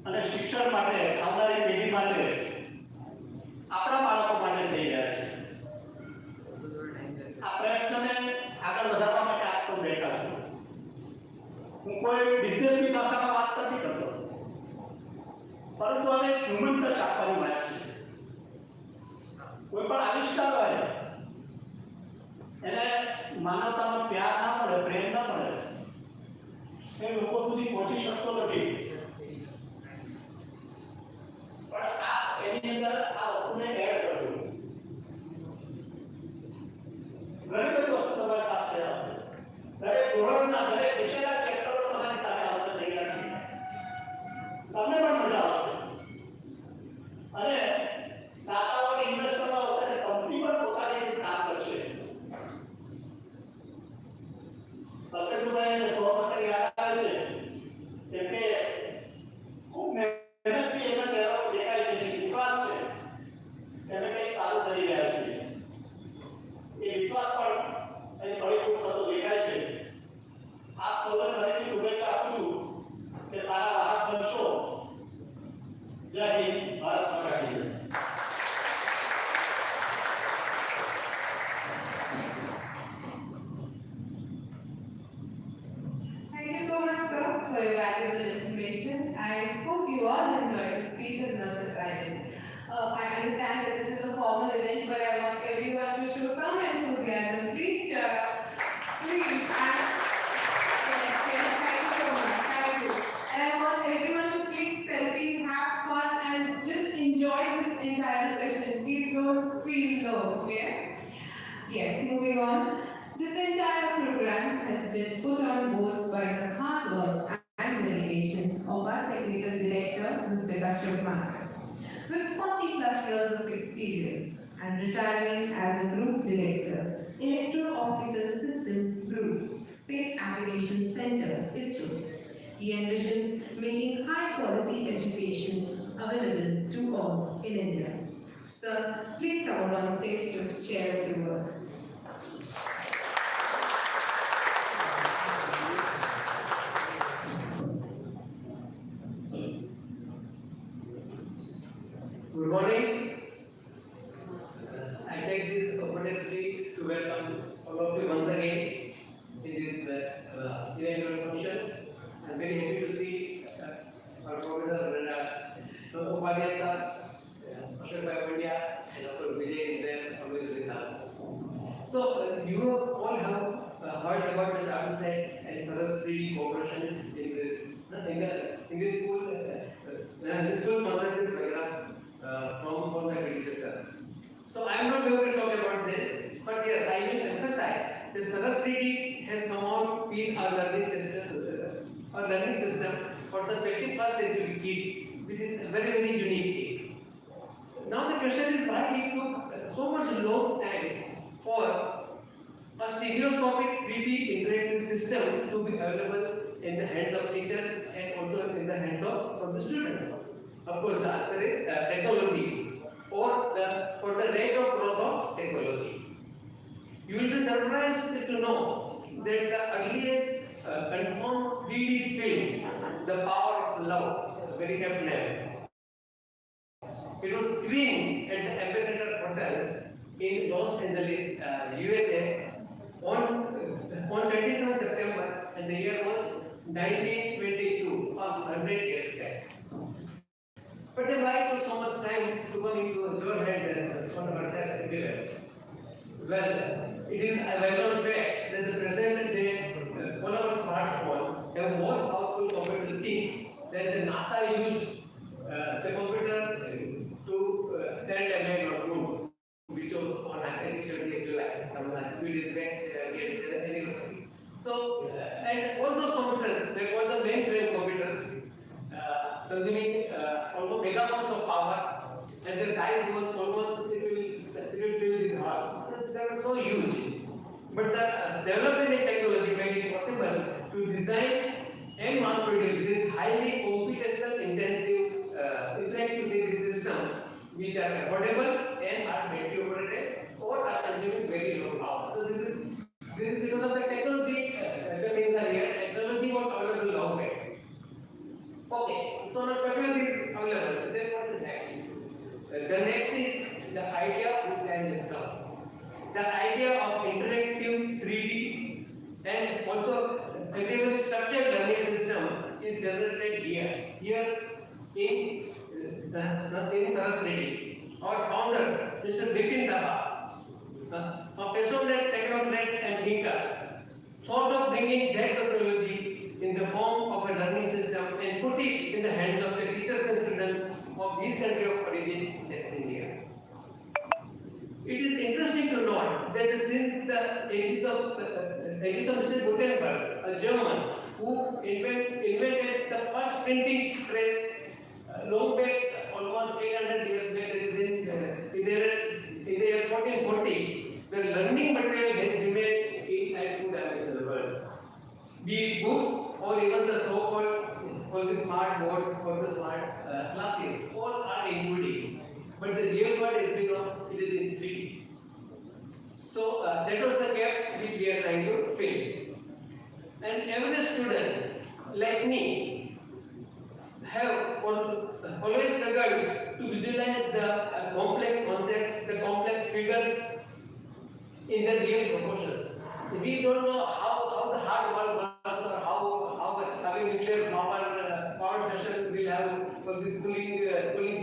અને શિક્ષણ માટે આવનારી પેઢી માટે આપણા બાળકો માટે થઈ રહ્યા છે. આ પ્રયત્નને આગળ વધારવા માટે આપ સૌ બેઠા છો. હું કોઈ બિઝનેસની ભાષામાં વાત નથી કરતો, પરંતુ હવે હ્યુમન ટચ આપવાની વાત છે. કોઈ પણ આવિષ્કાર હોય એને માનવતાનો પ્યાર ના મળે, પ્રેમ ના મળે, એ લોકો સુધી પહોંચી શકતો નથી. પણ આ એની અંદર આ વસ્તુને એડ કરજો. ઘણી બધી વસ્તુ તમારી સાથે આવશે. દરેક ધોરણના, દરેક વિષયના ચેપ્ટરો તમારી સાથે આવશે તૈયાર છે. તમને પણ મજા આવશે. મહેનતથી એમના ચહેરા પર દેખાય છે કે વિશ્વાસ છે કે અમે કંઈક સારું કરી રહ્યા છીએ. એ વિશ્વાસ પણ અહીં ફળીભૂત થતો દેખાય છે. આપ સૌને ફરીથી શુભેચ્છા આપું છું કે સારા વાહક બનશો. જય હિન્દ, ભારત માતા કી જય. Thank you so much, sir, for your valuable information. I hope you all enjoyed the speech as much as I did. I understand that this is a formal event, but I want everyone to show some enthusiasm. Please cheer up. Please. Yes, thank you so much. Thank you. And I want everyone to click selfies, have fun, and just enjoy this entire session. Please don't feel low, okay? Yes, moving on. This entire program has been put on board by the hard work and dedication of our technical director, Mr. Kashyap Mankar. With 40 plus years of experience and retiring as a group director, Electro-Optical Systems Group, Space Application Center, ISRO, he envisions making high-quality education available to all in India. Sir, please come on stage to share a few words. Good morning. I take this opportunity to welcome all of you once again in this inaugural function. I'm very happy to see our Professor Upadhyay sir, Ashok Bhai Pandya, and Dr. Vijay is there always with us. So you all have heard about the ARMSAT and Saras 3D cooperation in this school. This school sponsors this program from my predecessors. So I am not going to talk about this, but yes, I will emphasize the Saras 3D has come out with our learning system for the 21st century kids, which is a very, very unique thing. Now the question is why it took so much long time for a stereoscopic 3D interactive system to be available in the hands of teachers and also in the hands of the students. Of course, the answer is technology, or for the rate of growth of technology. You will be surprised to know that the earliest confirmed 3D film, The Power of Love, very apt name. It was screened at the Ambassador Hotel in Los Angeles, USA, on 27 September, and the year was 1922, 100 years back. But then why it took so much time to come into your head on our test everywhere? Well, it is a well-known fact that the present day all our smartphones have more powerful computer chips than the NASA used the computer to send a man on moon, which was on 30th July, some few days back anniversary. So, and all those computers, like all the mainframe computers, consuming almost megawatt of power, and their size was almost it will fill this hall. So they were so huge. But the development in technology made it possible to design and mass produce this highly computational intensive interactive 3D system, which are affordable and are battery operated or are consuming very low power. So this is because of the technology. The things are here. Technology was available long back. Okay, so now technology is available. Then what is next? The next is the idea which I discovered. The idea of interactive 3D and also very structured learning system is generated here in Saras 3D. Our founder, Mr. Bipin Daba, a passionate technocrat and thinker, thought of bringing that technology in the form of a learning system and put it in the hands of the teachers and students of his country of origin, that's India. It is interesting to note that since the ages of Mr. Gutenberg, a German, who invented the first printing press long back, almost 800 years back, that is in the year 1440, the learning material has remained in as good as the world. Be it books or even the so-called or the smart boards or the smart but the real world is, it is in 3D. So that was the gap which we are trying to fill. And every student like me have always struggled to visualize the complex concepts, the complex figures in the real proportions. We don't know how the hard work works or how having nuclear power station will have for this cooling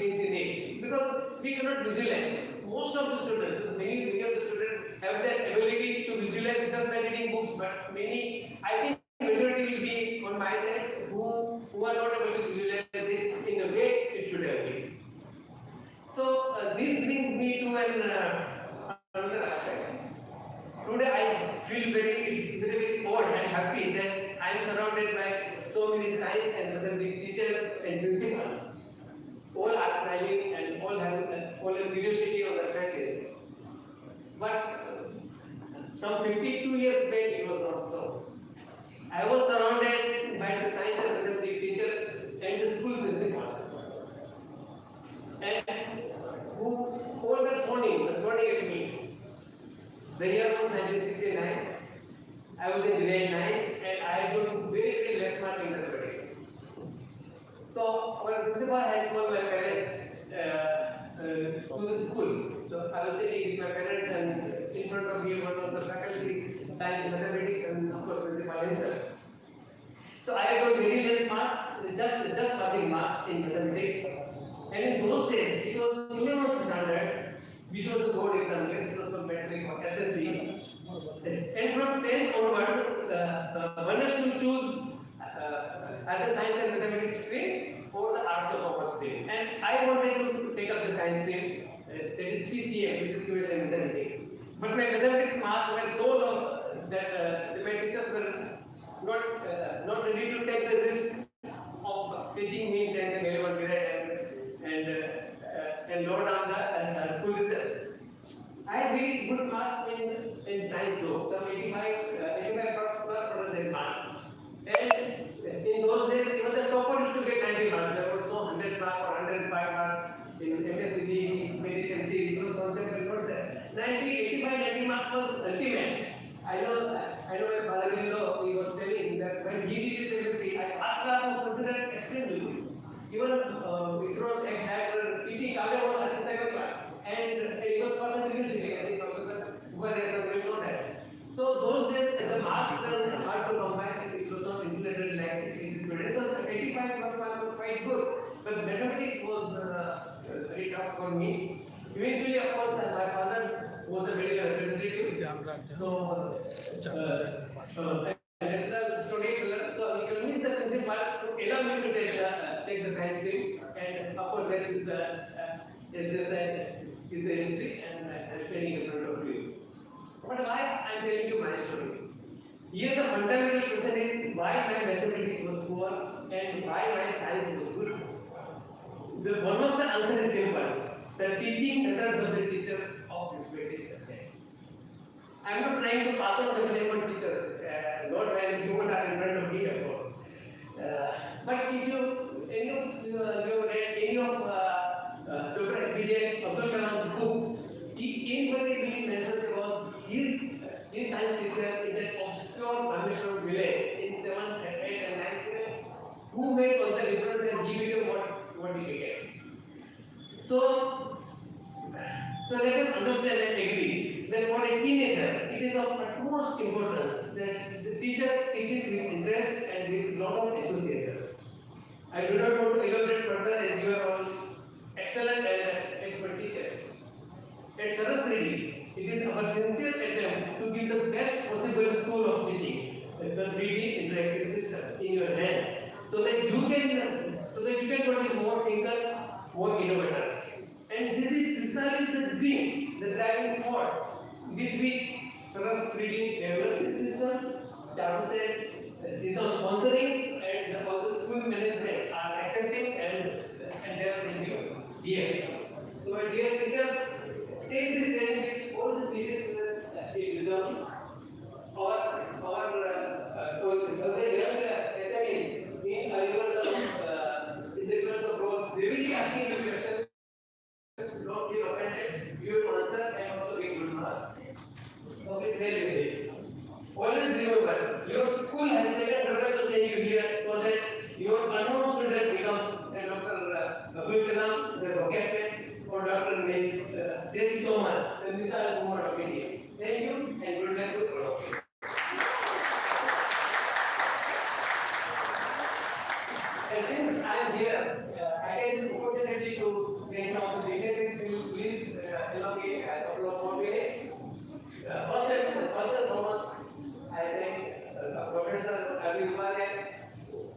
things in it, because we cannot visualize. Most of the students, many of the students have that ability to visualize just by reading books, but many, I think majority will be on my side who are not able to visualize it in the way it should have been. So this brings me to another aspect. Today I feel very old and happy that I am surrounded by so many science and mathematics teachers and principals. All are smiling and all have curiosity on their faces. But some 52 years back it was not so. I was surrounded by the science and mathematics teachers and the school principal, and who all were phoning at me. The year was 1969. I was in grade 9 and I got very less mark in mathematics. So our principal had called my parents to the school. So I was sitting with my parents, and in front of me was one of the faculty, science, mathematics, and of course principal himself. So I got very less marks, just passing marks in mathematics. And in those days, it was 11th standard, which was the board exam, it was for metric or SSC. And from 10 onward, one has to choose either science and mathematics stream or the arts or commerce stream. And I wanted to take up the science stream, that is PCM, which is Chemistry and Mathematics. But my mathematics marks were so low that my teachers were not ready to take the risk of teaching me 10th and 11th grade and lower down the school results. I had very good marks in science though, some 85% marks. And in those days, even the topper used to get 90 marks. There was no 100 mark or 105 mark in MSc, medical series. Those concepts were not there. 90 marks was ultimate. I know my father-in-law, he was telling that when he did his MSc, I first class was considered extremely good. Even ISRO's ex-director P.T. Kale was at the second class, and he was part of the university. I think Professor Upadhyay will know that. So those days, the marks were hard to combine. It was not integrated like students. So 85 plus mark was quite good, but mathematics was very tough for me. Eventually, of course, my father was a medical representative. So, national student, so he convinced the principal to allow me to take the science stream, and of course, this is the history, and I'm standing in front of you. But why I'm telling you my story? Here the fundamental question is why my mathematics was poor and why my science was good. One of the answers is simple. The teaching methods of the teachers of respective subjects. I am not trying to pass on the blame on teachers, not when you are in front of me, of course. But if any of you read any of Dr. APJ Abdul Kalam's book, anybody mentions about his science teacher in that obscure Rameshwaram village in 7th, 8th and 9th grade, who made all the difference and he became what he became. So let us understand and agree that for a teenager, it is of utmost importance that the teacher teaches with interest and with a lot of enthusiasm. I do not want to elaborate further as you are all excellent and expert teachers. At Saraswati, it is our sincere attempt to give the best possible tool of teaching, the 3D interactive system in your hands, so that you can produce more thinkers, more innovators. And this is precisely the dream, the driving force with which Saraswati developed this system. Charu said is now sponsoring, and all the school management are accepting and they are saying you dear. So my dear teachers, take this training with all the seriousness it deserves. Our the young SMEs in the rivers of growth, they will be asking you questions. saying some of the dignitaries will please allocate a couple of more minutes. First and foremost, I thank Professor Abi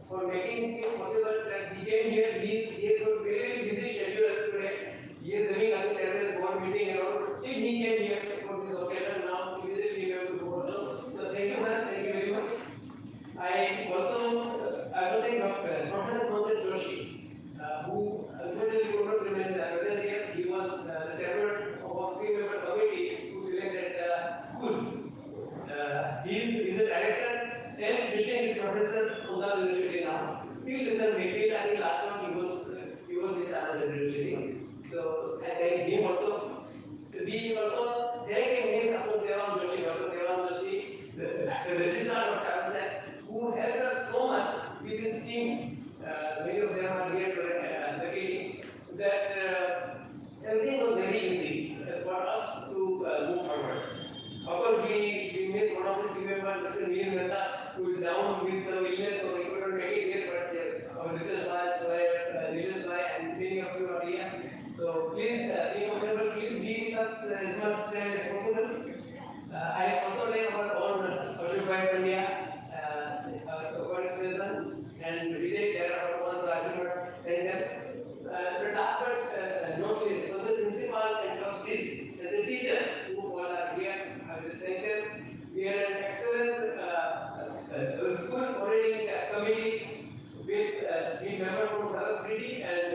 for making it possible that he came here. He has a very busy schedule today. He is having other terrorist board meeting and all. Still he came here for this occasion. Now immediately we have to go. So thank you, sir. Thank you very much. I also thank Professor Pankaj Joshi, who unfortunately could not remain present here. He was the chairman of a three-member committee who selected schools. He is a director and Vishnu is professor from the university now. Till I think last one he was in charge of the university. So I thank him also. We also thank Ms. Devan Joshi, Dr. Devan Joshi, the registrar of Campus, who helped us so much with his team. Many of them are here today. That everything was very easy for us to move forward. Of course, we missed one of the team members, Mr. Neil Mehta, who is down with some illness, so he couldn't make it here. But our research by and many of you are here. So please, team members, please be with us as much time as possible. I also learned about own Ashok Bhai Pandya, vice president, and Vijay, there are our ones, and then but last but not least, for the principal and trustees, and the teachers who all are here, we are an excellent school auditing committee with the member from Saraswati and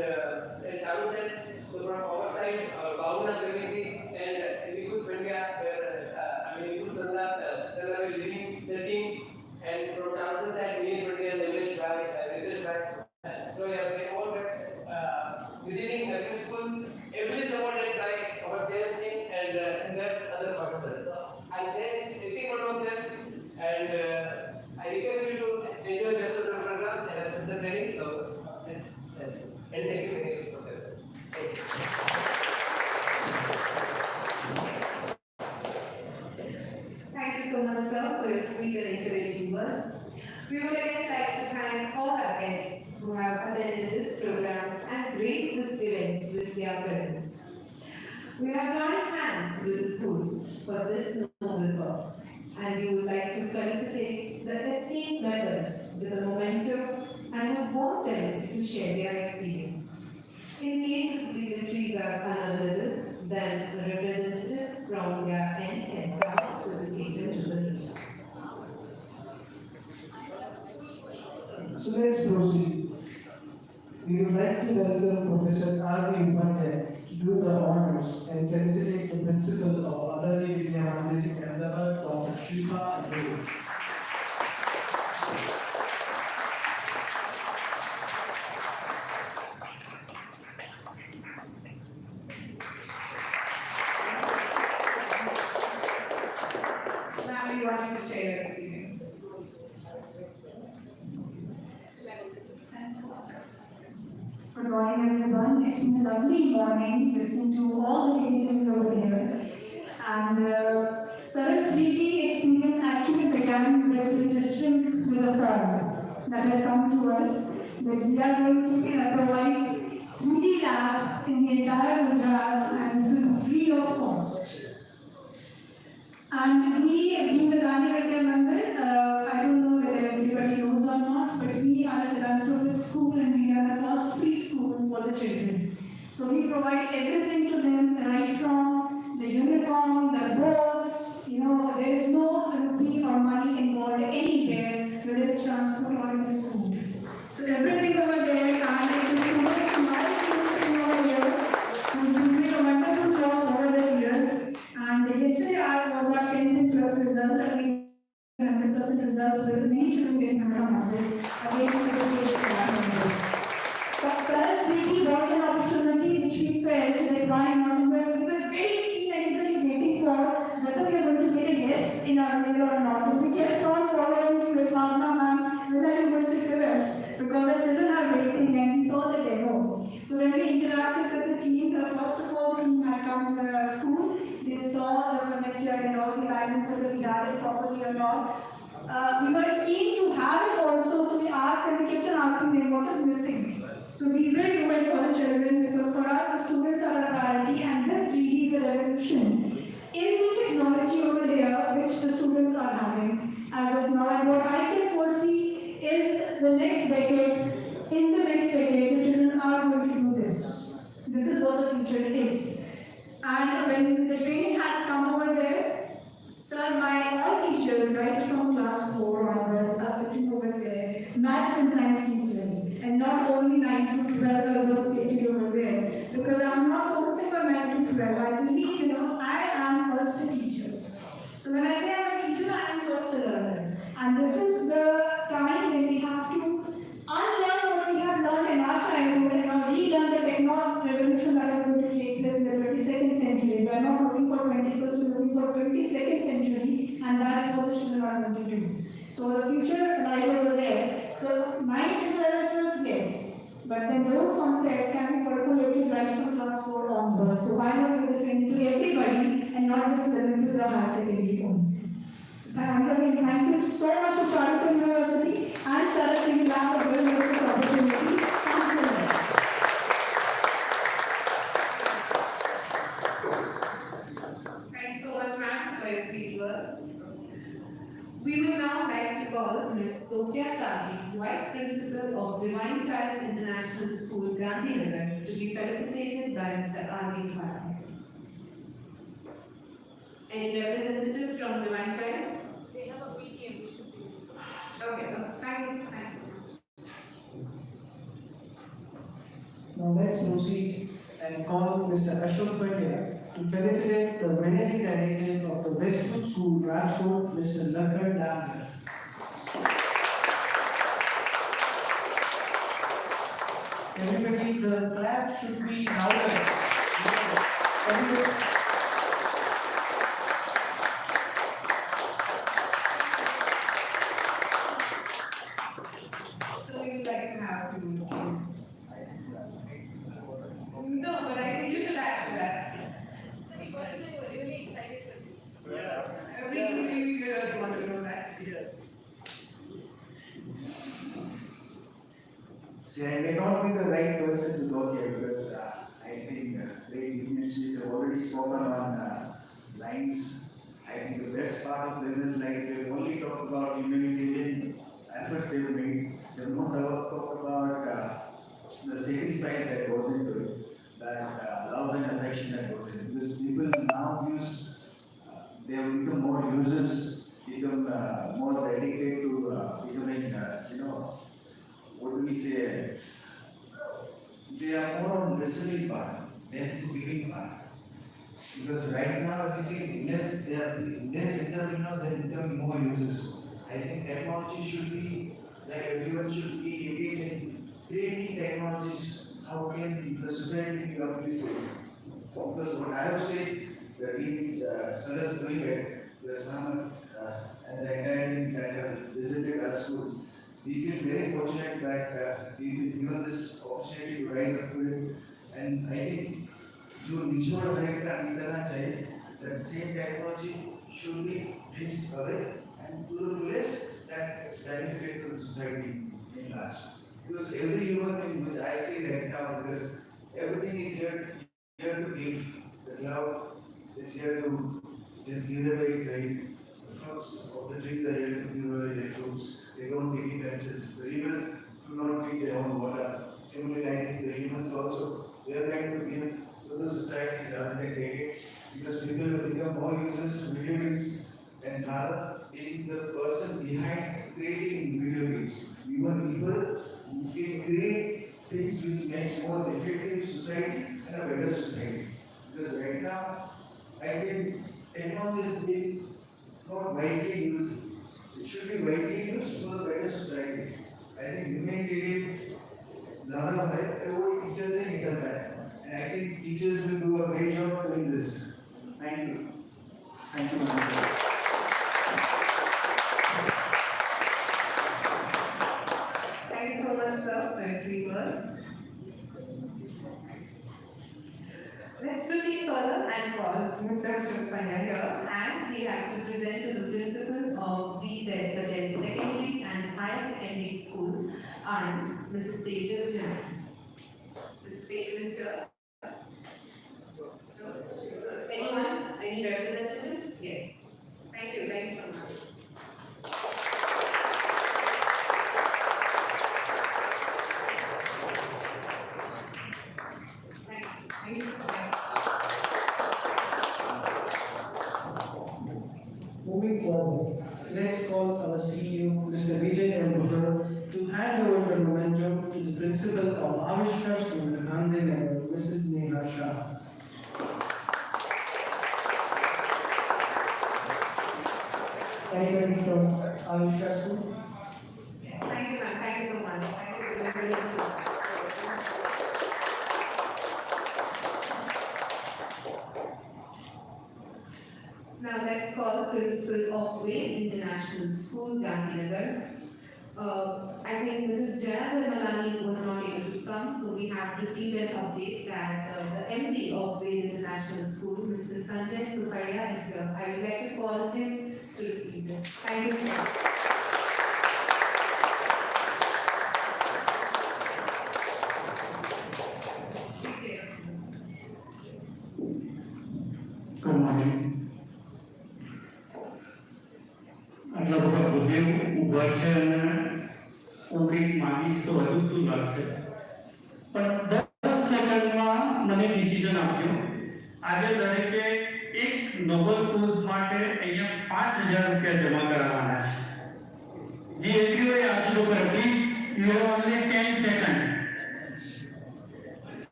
as Arun said, so from our side, Bhavana Trinity and Nikut Pandya, Nikut Sanda, they are leading the team, and from Arun side, me and Pandya, Nilesh Bhai. So yeah, they all were visiting the school, every supported by our sales team and their other professors. So I thank every one of them, and I request you to enjoy the rest of the program and rest of the training. And thank you very much. Thank you so much, sir, for your sweet and encouraging words. We would again like to thank all our guests who have attended this program and graced this event with their presence. We have joined hands with the schools for this noble cause, and we would like to felicitate the esteemed members with a memento and would want them to share their experience. In case the dignitaries are unavailable, then a representative from their end can come to the stage and do the meeting. So let's proceed. We would like to welcome Professor R.V. Upadhyay to do the honors and felicitate the principal of Adani Vidya Mandir in Ahmedabad, Dr. Shilpa Abdul. Now we want you to share your experience. Good morning, everyone. It's been a lovely morning listening to all the dignitaries over here. And Saraswati experience actually began with registering with a firm that had come to us that we are going to provide 3D labs in the entire Gujarat, and this will be free of cost. And we, being the Gandhi Vidya Mandir, I don't know whether everybody knows or not, but we are a philanthropic school and we are a cost-free school for the children. So we provide everything to them, right from the uniform, the books, there is no rupee or money involved anywhere, whether it's transport or it is food. So everything over there, and it is towards to my team over here, who's been doing a wonderful job over the years. And yesterday was our 10th and 12th result, and we 100% results with many children getting 100, again to the state members. But Saraswati was an opportunity which we felt that why not, we were very keen and eagerly waiting for whether we are going to get a yes in our mail or not. And we kept on following with Bhavna ma'am, when are you going to give us? Because the children are waiting and we saw the demo. So when we interacted with the team, first of all, the team had come to the school, they saw the furniture and all the items whether we had it properly or not. We were keen to have it also, so we asked and we kept on asking them what is missing. So we will do it for the children. children because for us the students are a priority and this 3D is a revolution in the technology over here which the students are having as of now. And what I can foresee is the next decade, in the next decade, the children are going to do this. This is what the future is. And when the training had come over there, sir, my all teachers, right from class 4 onwards, are sitting over there, maths and science teachers, and not only 9 to 12 as was stated over there, because I'm not focusing on 9 to 12. I believe, I am first a teacher. So when I say I'm a teacher, I am first a learner. And this is the time when we have to unlearn what we have learned in our childhood and relearn the technology revolution that is going to take place in the 22nd century. We are not looking for 21st, we are looking for 22nd century, and that's what the children are going to do. So the future lies over there. So 9 to 12, yes, but then those concepts can be percolated right from class 4 onwards. So why not give the training to everybody and not just limit to the higher secondary only? Thank you so much to Charlton University and Sarah Singh Lab for giving us this opportunity. Thanks a lot. Thank you so much, ma'am, for your sweet words. We would now like to call Ms. Sophia Saji, Vice Principal of Divine Child International School, Gandhinagar, to be felicitated by Mr. R.B. Bhatia. Any representative from Divine Child? They have a PTM, they should be. Okay, thank you so much. Now let's proceed and call Mr. Ashok Pandya to felicitate the Managing Director of the Westwood School, Rajkot, Mr. Lakhar Damgar. Everybody, the clap should be louder. Everybody. So we would like to have two minutes. No, but I think you should add to that. So we got to say you were really excited for this. Yes. We really want to know that. Yes. See, I may not be the right person to talk here because I think great dignitaries have already spoken on lines. I think the best part of them is like they only talk about humanitarian efforts they've made. They don't ever talk about the sacrifice that goes into it, that love and affection that goes into it. Because people now they have become more users, become more dedicated to becoming, what do we say? They are more on receiving part than giving part. Because right now, if you see less entrepreneurs, they become more users. I think technology should be, like everyone should be engaged in creating technologies. How can the society be uplifted? Because what I would say, that we service doing it, because Mama and the entire team that have visited our school, we feel very fortunate that we've been given this opportunity to rise up to it. And I think जो निचोड़ हरेकटा निकलना चाहिए, that same technology should be reached away and to the fullest that it's benefited to the society in large. Because every human being which I see right now, because everything is here to give. The cloud is here to just give away its right. The fruits of the trees are here to give away their fruits. They don't take it themselves. The rivers do not take their own water. Similarly, I think the humans also, they are going to give to the society rather than take it. Because people will become more users of video games and rather being the person behind creating video games. We want people who can create things which makes more effective society and a better society. Because right now, I think technology is being not wisely used. It should be wisely used for a better society. I think humanitarian ज़्यादा है वो teachers से निकलता है. And I think teachers will do a great job doing this. Thank you. Thank you, Madam. Thank you so much, sir, for your sweet words. Let's proceed further and call Mr. Ashok here, and he has to present to the principal of DZ Patel Secondary and Higher Secondary School, and Mrs. Tejal Jain. Mrs. participation is here. Anyone? Any representative? Yes. Thank you so much. Thank you so much. Moving forward, let's call our CEO, Mr. Vijay Elbukar, to hand over the momentum to the principal of Avishkar School, Gandhinagar, Mrs. Neha Shah. Anybody from Avishkar School? Yes, thank you, ma'am. Thank you so much. Thank you for being very good. Now let's call the principal of Wayne International School, Gandhinagar. I think Mrs. Janadhar Malani was not able to come, so we have received an update that the MD of Wayne International School, Mr. Sanjay Suparia, is here. I would like to call him to receive this. Thank you, sir. Good morning. આટલા બધા ભૂદેવ ઊભા છે અને હું કંઈક માગીશ તો હજુ તું લાગશે પણ 10 સેકન્ડમાં મને ડિસિઝન આપજો. આજે દરેકે એક નોબલ કોઝ માટે અહીંયા 5000 રૂપિયા જમા કરાવવાના છે. જે એગ્રી હોય આજે લોકો please you have only 10 second.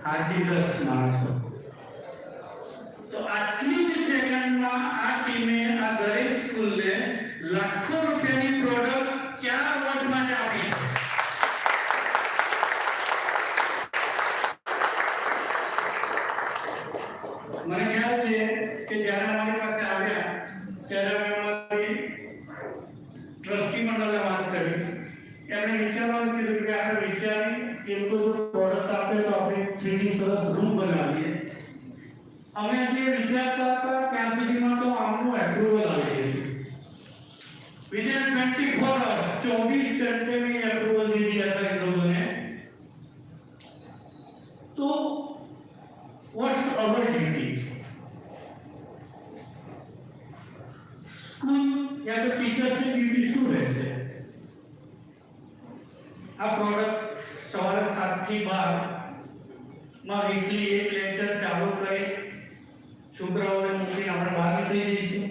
Hardik 10 માણસો. તો આટલી જ સેકન્ડમાં આ ટીમે આ દરેક સ્કૂલને લાખો રૂપિયાની પ્રોડક્ટ 4 વર્ષ માટે આપી છે. મને ખ્યાલ છે કે જ્યારે અમારી પાસે આવ્યા ત્યારે મેં અમારી ટ્રસ્ટી મંડળને વાત કરી. એમણે વિચારવાનું કીધું કે આપણે વિચારી કે એ લોકો જો પ્રોડક્ટ આપે તો આપણે 3D સરસ રૂમ બનાવીએ. અમે જે વિચારતા હતા ત્યાં સુધીમાં તો આમનું એપ્રુવલ આવી ગયું. વિધિન 24 hours 24 ઘંटे में अप्रूवल दे दिया था इन लोगों ने. तो व्हाट्स आवर ड्यूटी? स्कूल या तो टीचर्स की ड्यूटी શું રહેશે? આ પ્રોડક્ટ સવારે 7 થી 12 માં વીકલી એક લેક્ચર ચાલુ કરી છોકરાઓને મૂકીને આપણે બહાર નીકળી જઈશું.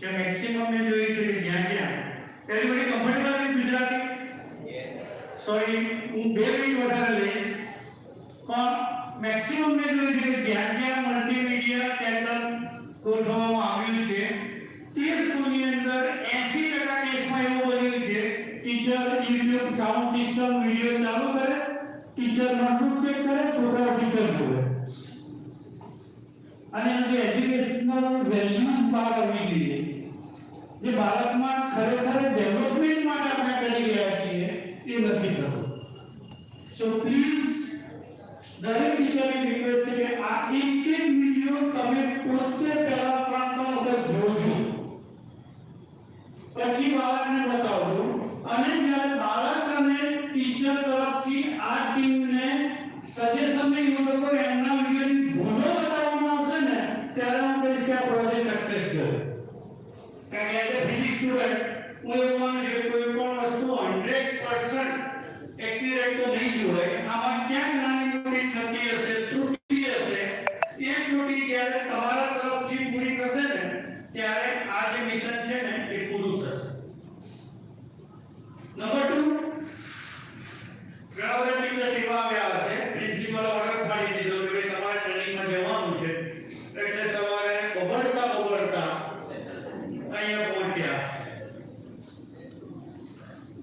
કે મેક્સિમમ મેં જોયું છે કે જ્યાં everybody comfortable with Gujarati? Sorry, હું 2 મિનિટ વધારે લઈશ. પણ મેક્સિમમ મેં જોયું છે કે જ્યાં મલ્ટીમીડિયા સેન્ટર ગોઠવવામાં આવ્યું છે તે સ્કૂલની અંદર 80% કેસમાં એવું બન્યું છે teacher YouTube sound system video ચાલુ કરે, ટીચર નોટબુક ચેક કરે, છોકરાઓ ટીચર જોવે. અને એનું જે એજ્યુકેશનલ વેલ્યુઝ બહાર આવવી જોઈએ, જે ભારતમાં ખરેખર ડેવલપમેન્ટ માટે આપણે કરી રહ્યા છીએ એ નથી થતું. સો પ્લીઝ દરેક ટીચરની રિક્વેસ્ટ છે કે આ એક વિડિયો તમે પોતે પહેલા 3 વખત જોજો, પછી બાળકને બતાવજો. અને જ્યારે બાળક અને ટીચર તરફથી આ ટીમને સજેશન નહીં લોકો એમના વિડિયોની ભૂલો બતાવવામાં આવશે ને ત્યારે હું કહીશ કે આ પ્રોજેક્ટ સક્સેસ ગયો. કારણ કે એઝ અ ફિઝિક્સ સ્ટુડન્ટ હું એવું માનું છું કે કોઈ પણ વસ્તુ 100% એક્યુરેટ તો નહીં જ હોય. આમાં ક્યાંક નાની મોટી થતી હશે, ત્રુટિ હશે. એ ત્રુટિ જ્યારે તમારા તરફથી પૂરી થશે ને ત્યારે આ જે મિશન છે ને એ પૂરું થશે. નંબર 2, ઘણા બધા ટીચર એવા આવ્યા હશે, પ્રિન્સિપલ ઓર્ડર પાડી દીધો કે તમારે ટ્રેનિંગમાં જવાનું છે એટલે સવારે બબડતા અહીંયા પહોંચ્યા.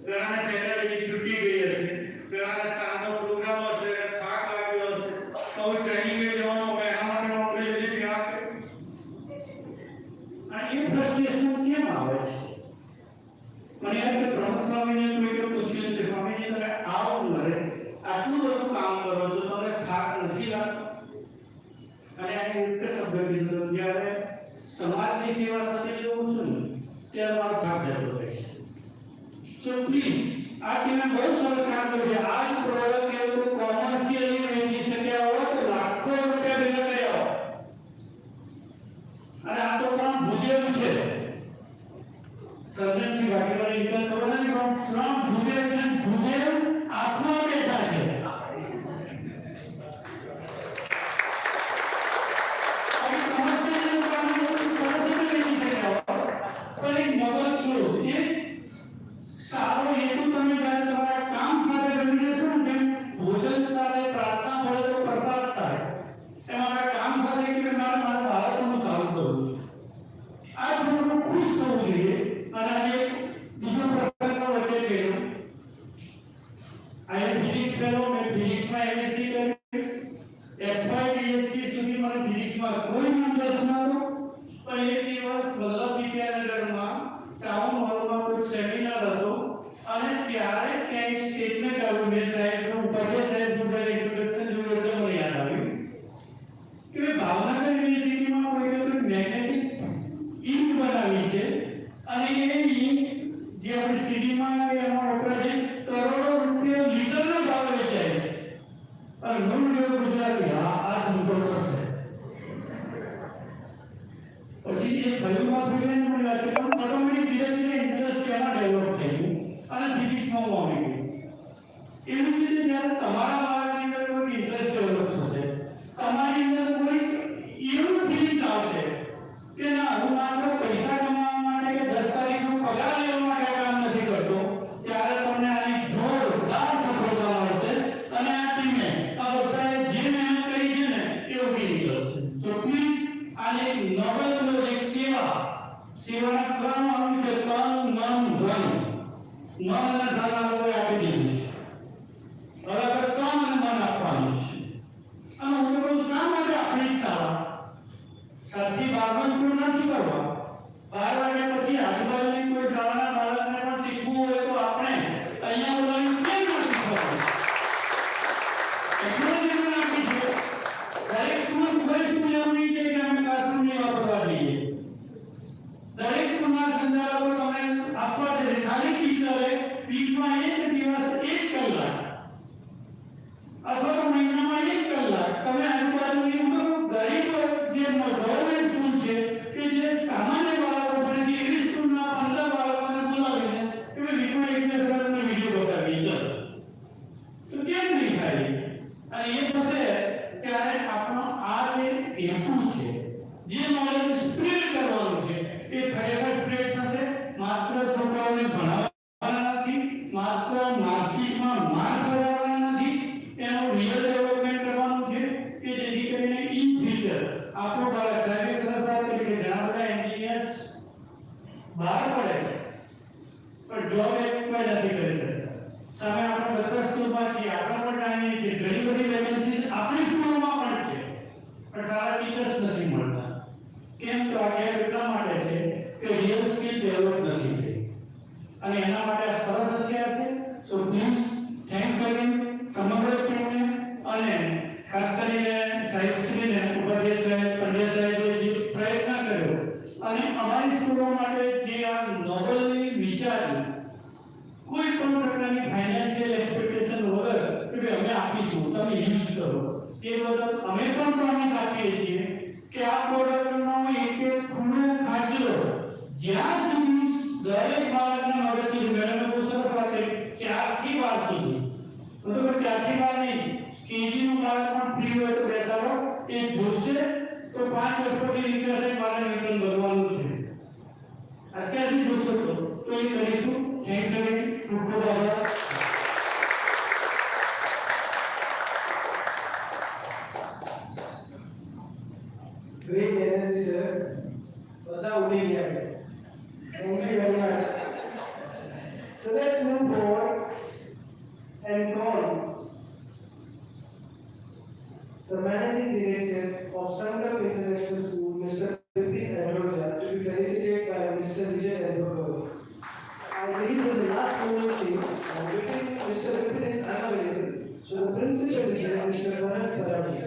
ઘણાને સેટરડે છૂટી ગઈ હશે, ઘણાને સાંજનો પ્રોગ્રામ હશે, થાક લાગ્યો હશે, હવે ટ્રેનિંગે જવાનો હોય એના માટે નોકરી જલ્દી ત્યાં. અને એ ફ્રસ્ટ્રેશન કેમ આવે છે? મને યાદ છે પ્રમુખ સ્વામીને કોઈએ પૂછ્યું કે સ્વામીજી તમે આવો ઘરે આટલું બધું કામ કરો છો, તમને થાક નથી લાગતો? અને આને એક જ શબ્દ કીધો, જ્યારે સમાજની સેવા સાથે જેવું છું ને ત્યારે મારો થાક જતો રહેશે. સો પ્લીઝ આ ટીમે બહુ સરસ કામ કર્યું છે. આ જ પ્રોડક્ટ એ લોકો કોમર્શિયલી વેચી શક્યા હોત તો લાખો રૂપિયા ભેગા કર્યા હોત. અને આ તો પણ ભૂદેવ છે. સર્જનથી બાકી મને ઇન્કમ ખબર નથી, પણ ત્રણ ભૂદેવ છે. ભૂદેવ આત્મા બેઠા છે. સારો હેતુ તમે જ્યારે તમારા કામ સાથે કરી દેશો ને, તેમ ભોજન સાથે પ્રાર્થના પડે તો પ્રસાદ થાય. એમ આપણા કામ સાથે કે મારે મારા બાળકોનું સારું કરવું છે. આ છોકરું ખુશ થવું જોઈએ. અને આજે બીજો પ્રસંગ વચ્ચે કર્યો. આ ફિઝિક્સ કર્યો, મેં ફિઝિક્સમાં એમએસસી કર્યું. FYDSC સુધી મને ફિઝિક્સમાં કોઈ ઇન્ટરેસ્ટ નહોતો. પણ એક દિવસ વલ્લભ વિદ્યાનગરમાં ટાઉન હોલમાં કોઈ સેમિનાર હતો અને ત્યારે ક્યાંક સ્ટેટમેન્ટ આવ્યું. મેં સાહેબનું ઉપાધ્યાય સાહેબનું જ્યારે ઇન્ટ્રોડક્શન જોયું એટલે મને યાદ આવ્યું કે ભાવનગર યુનિવર્સિટીમાં કોઈ મેગ્નેટિક ઇંક બનાવી છે અને એ ઇંક જે આપણી સીડીમાં કે એમાં વપરાય છે, કરોડો રૂપિયા લીટરનો ભાવ વેચાય છે. અને મૂળ ગુજરાતી આ જ મુદ્દો થશે. પછી એ થયુંમાં થઈને મને લાગે પણ ઓટોમેટિક ધીરે ધીરે ઇન્ટરેસ્ટ એમાં ડેવલપ થઈ ગયું અને ફિઝિક્સમાં હું આવી ગયો. એવી જ રીતે જ્યારે તમારા બાળકની અંદર કોઈ ઇન્ટરેસ્ટ ડેવલપ થશે, તમારી અંદર કોઈ એવું ફિલિંગ્સ આવશે કે ના, હું માત્ર પૈસા કમાવા માટે કે 10 તારીખનો પગાર લેવા માટે કામ નથી કરતો, ત્યારે તમને આની જોરદાર સફળતા મળશે. અને આ ટીમે આ બધાએ જે મહેનત કરી છે ને એ ઉભી નીકળશે. સો પ્લીઝ આને એક નોબલ પ્રોજેક્ટ સેવાના 3 અંગ છે: તન, મન, ધન. મન અને ધન આ લોકોએ આપી દીધું છે. હવે આપણે તન અને મન આપવાનું છે. અને હું કહું શા માટે આપણી જ શાળા 7 થી 12 સ્કૂલ નથી કરવા? 12 વાગ્યા પછી આજુબાજુની કોઈ શાળાના બાળકને પણ શીખવું હોય તો આપણે અહીંયા બોલાવીને કેમ નથી શીખવાનું? એટલું જ એમને આપી છે. દરેક સ્કૂલ કોઈ સ્કૂલ એવું નહીં છે કે અમે ક્લાસરૂમ નહીં વાપરવા દઈએ. દરેક સ્કૂલના સંચાલકો તમને આપવા દે છે. ખાલી ટીચરે વીકમાં 1 દિવસ 1 કલાક અથવા તો મહિનામાં 1 કલાક તમે આજુબાજુની ગરીબ જે ગવર્મેન્ટ સ્કૂલ છે કે જે સામાન્ય બાળકો પણ છે એવી સ્કૂલના 15 બાળકોને બોલાવીને કે વીકમાં 1 દિવસ તમને વિડીયો બતાવીએ ચાલો, તો કેમ નહીં થાય? અને એ થશે ત્યારે આપણો આ જે હેતુ છે, જે નોલેજ સ્પ્રેડ કરવાનું છે, એ ખરેખર સ્પ્રેડ થશે. માત્ર છોકરાઓને ભણાવવાના નથી, માત્ર માર્કશીટમાં માર્ક્સ વધારવાના નથી, એનું રિયલ ડેવલપમેન્ટ કરવાનું છે કે જેથી કરીને ઇન ફ્યુચર આપણો બાળક સાહેબ સરસ વાત કરી કે ઘણા બધા એન્જિનિયર્સ બહાર પડે પણ જોબ એક કોઈ નથી કરી શકતા. સામે આપણે બધા સ્કૂલમાં છીએ, આપણે પણ જાણીએ છીએ ઘણી બધી વેકેન્સી આપણી સ્કૂલોમાં પણ છે, પણ સારા ટીચર્સ નથી મળતા. કેમ? તો આ ગેપ એટલા માટે છે કે રિયલ સ્કિલ ડેવલપ નથી થઈ. અને એના માટે આ સરસ હથિયાર છે. સો પ્લીઝ થેન્ક્સ અગેન સમગ્ર ટીમને અને ખાસ કરીને સાહેબશ્રીને, ઉપાધ્યાય સાહેબ, પંડ્યા સાહેબે જે પ્રયત્ન કર્યો અને અમારી સ્કૂલો માટે જે આ નોબલની વિચાર્યું, કોઈ પણ પ્રકારની ફાઇનાન્શિયલ એક્સપેક્ટેશન વગર કે ભાઈ અમે આપીશું, તમે યુઝ કરો, એ બદલ અમે પણ પ્રોમિસ આપીએ છીએ કે આ પ્રોડક્ટનો એક એક ખૂણો ખાચરો જ્યાં સુધી દરેક બાળકના મગજથી, મેડમે બહુ સરસ વાત કરી, 4 થી 12 સુધી, બરોબર? 4 થી 12 નહીં, કેજી નું બાળક પણ ફ્રી હોય તો બેસાડો, એ જોશે તો 5 વર્ષ પછી નીકળશે મારે ન્યૂટન બનવાનું છે. અત્યારથી જોશો તો એ કરીશું. Thanks again. ખૂબ ખૂબ આભાર. Great energy, sir. બધા ઉડી ગયા. Thank you very much. So let's move forward and call the managing director of Sankalp International School, Mr. Vipin Adroja, to be felicitated by Mr. Vijay Adroja. I believe this is the last moment thing. Mr. Vipin is unavailable. So the principal is here, Mr. Karan Paraji.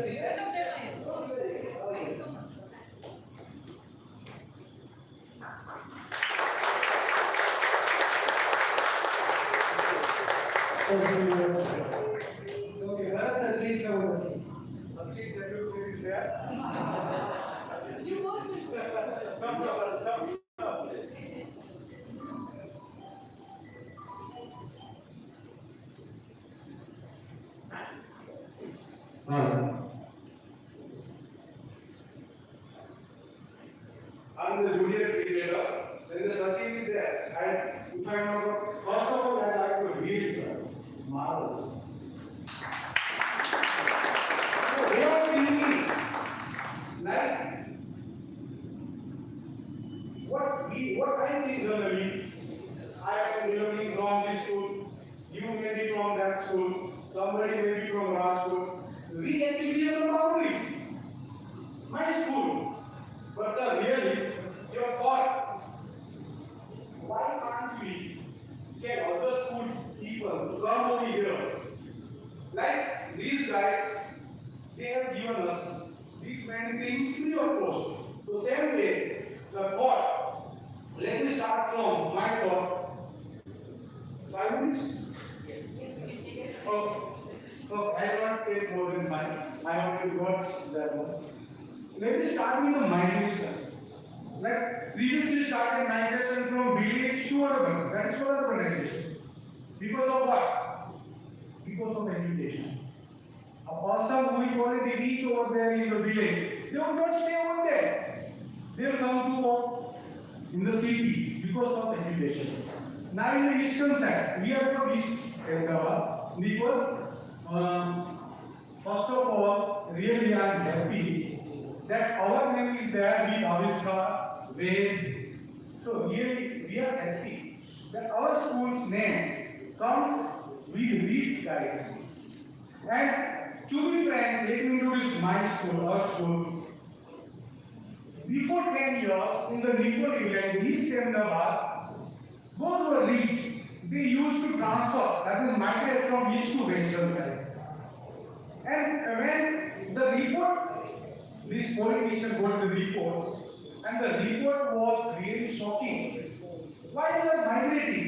Okay, Bharat sir, please come on the scene. Substitute deputy is there. You both should Come. I'm the junior cricketer. Then the Sachin is there. And if I'm not wrong, first of all, I'd like to read sir. Marvelous. So they are thinking like what I think generally. I am learning from this school. You may be from that school. Somebody may be from our school. We actually have some boundaries. My school. But sir, really, your thought, why can't we get other school people to come over here? Like these guys, they have given us these many things free of cost. So same way, the thought, let me start from my thought. 5 minutes? Okay, I will not take more than 5. I already got that one. Let me start with the migration. Like previously started migration from village to urban. That is for urbanization. Because of what? Because of education. A person who is already reached over there in the village, they will not stay over there. They will come to work in the city because of education. Now in the eastern side, we are from East Nepal. First of all, really I am happy that our name is there with Aviskar, Ved. So really we are happy that our school's name comes with these guys. And to be frank, let me introduce my school, our school. Before 10 years, in the Nepal area, in East Ahmedabad, those were rich. They used to transfer, that means migrate from east to western side. And when the report, this politician got the report, and the report was really shocking. Why they are migrating?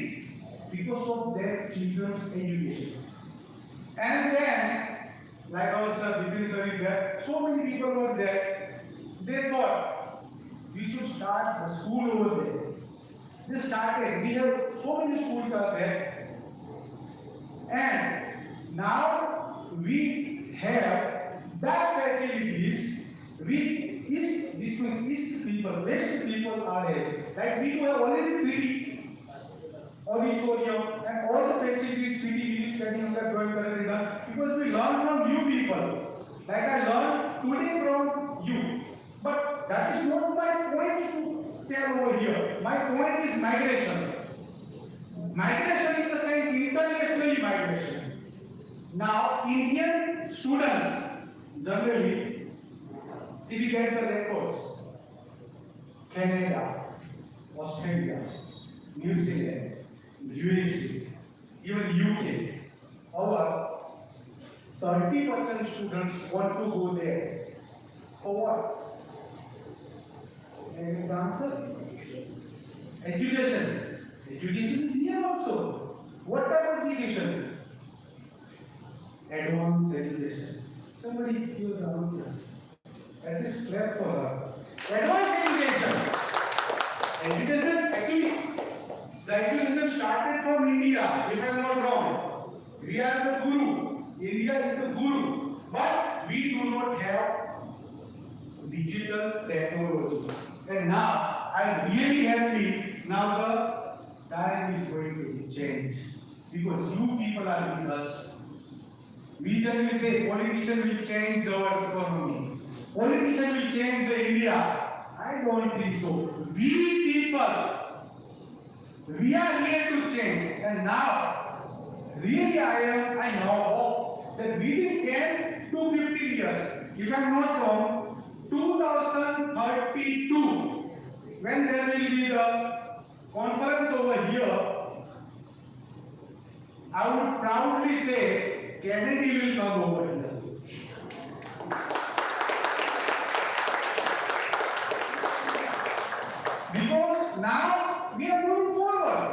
Because of their children's education. And then, like our sir, Vipin sir is there, so many people were there. They thought we should start a school over there. They started. We have so many schools are there, and now we have that facilities with this means East people, West people are there. Like we do have already 3D auditorium and all the facilities, 3D music studying on that drawing currently done because we learn from you people. Like I learned today from you. But that is not my point to tell over here. My point is migration. Migration is the same international migration. Now, Indian students generally, if you get the records, Canada, Australia, New Zealand, USA, even UK, our 30% students want to go there. For what? And the answer? Education. Education is here also. What type of education? Advanced education. Somebody give the answers. At least clap for her. Advanced education. Education, actually, the education started from India, if I am not wrong. We are the guru. India is the guru. But we do not have digital technology. And now, I am really happy now the time is going to change. Because you people are with us. We generally say politician will change our economy. Politician will change the India. I don't think so. We people, we are here to change. And now, really I know that within 10 to 15 years, if I am not wrong, 2032, when there will be the conference over here, I would proudly say Kennedy will come over here. Because now we are moving forward.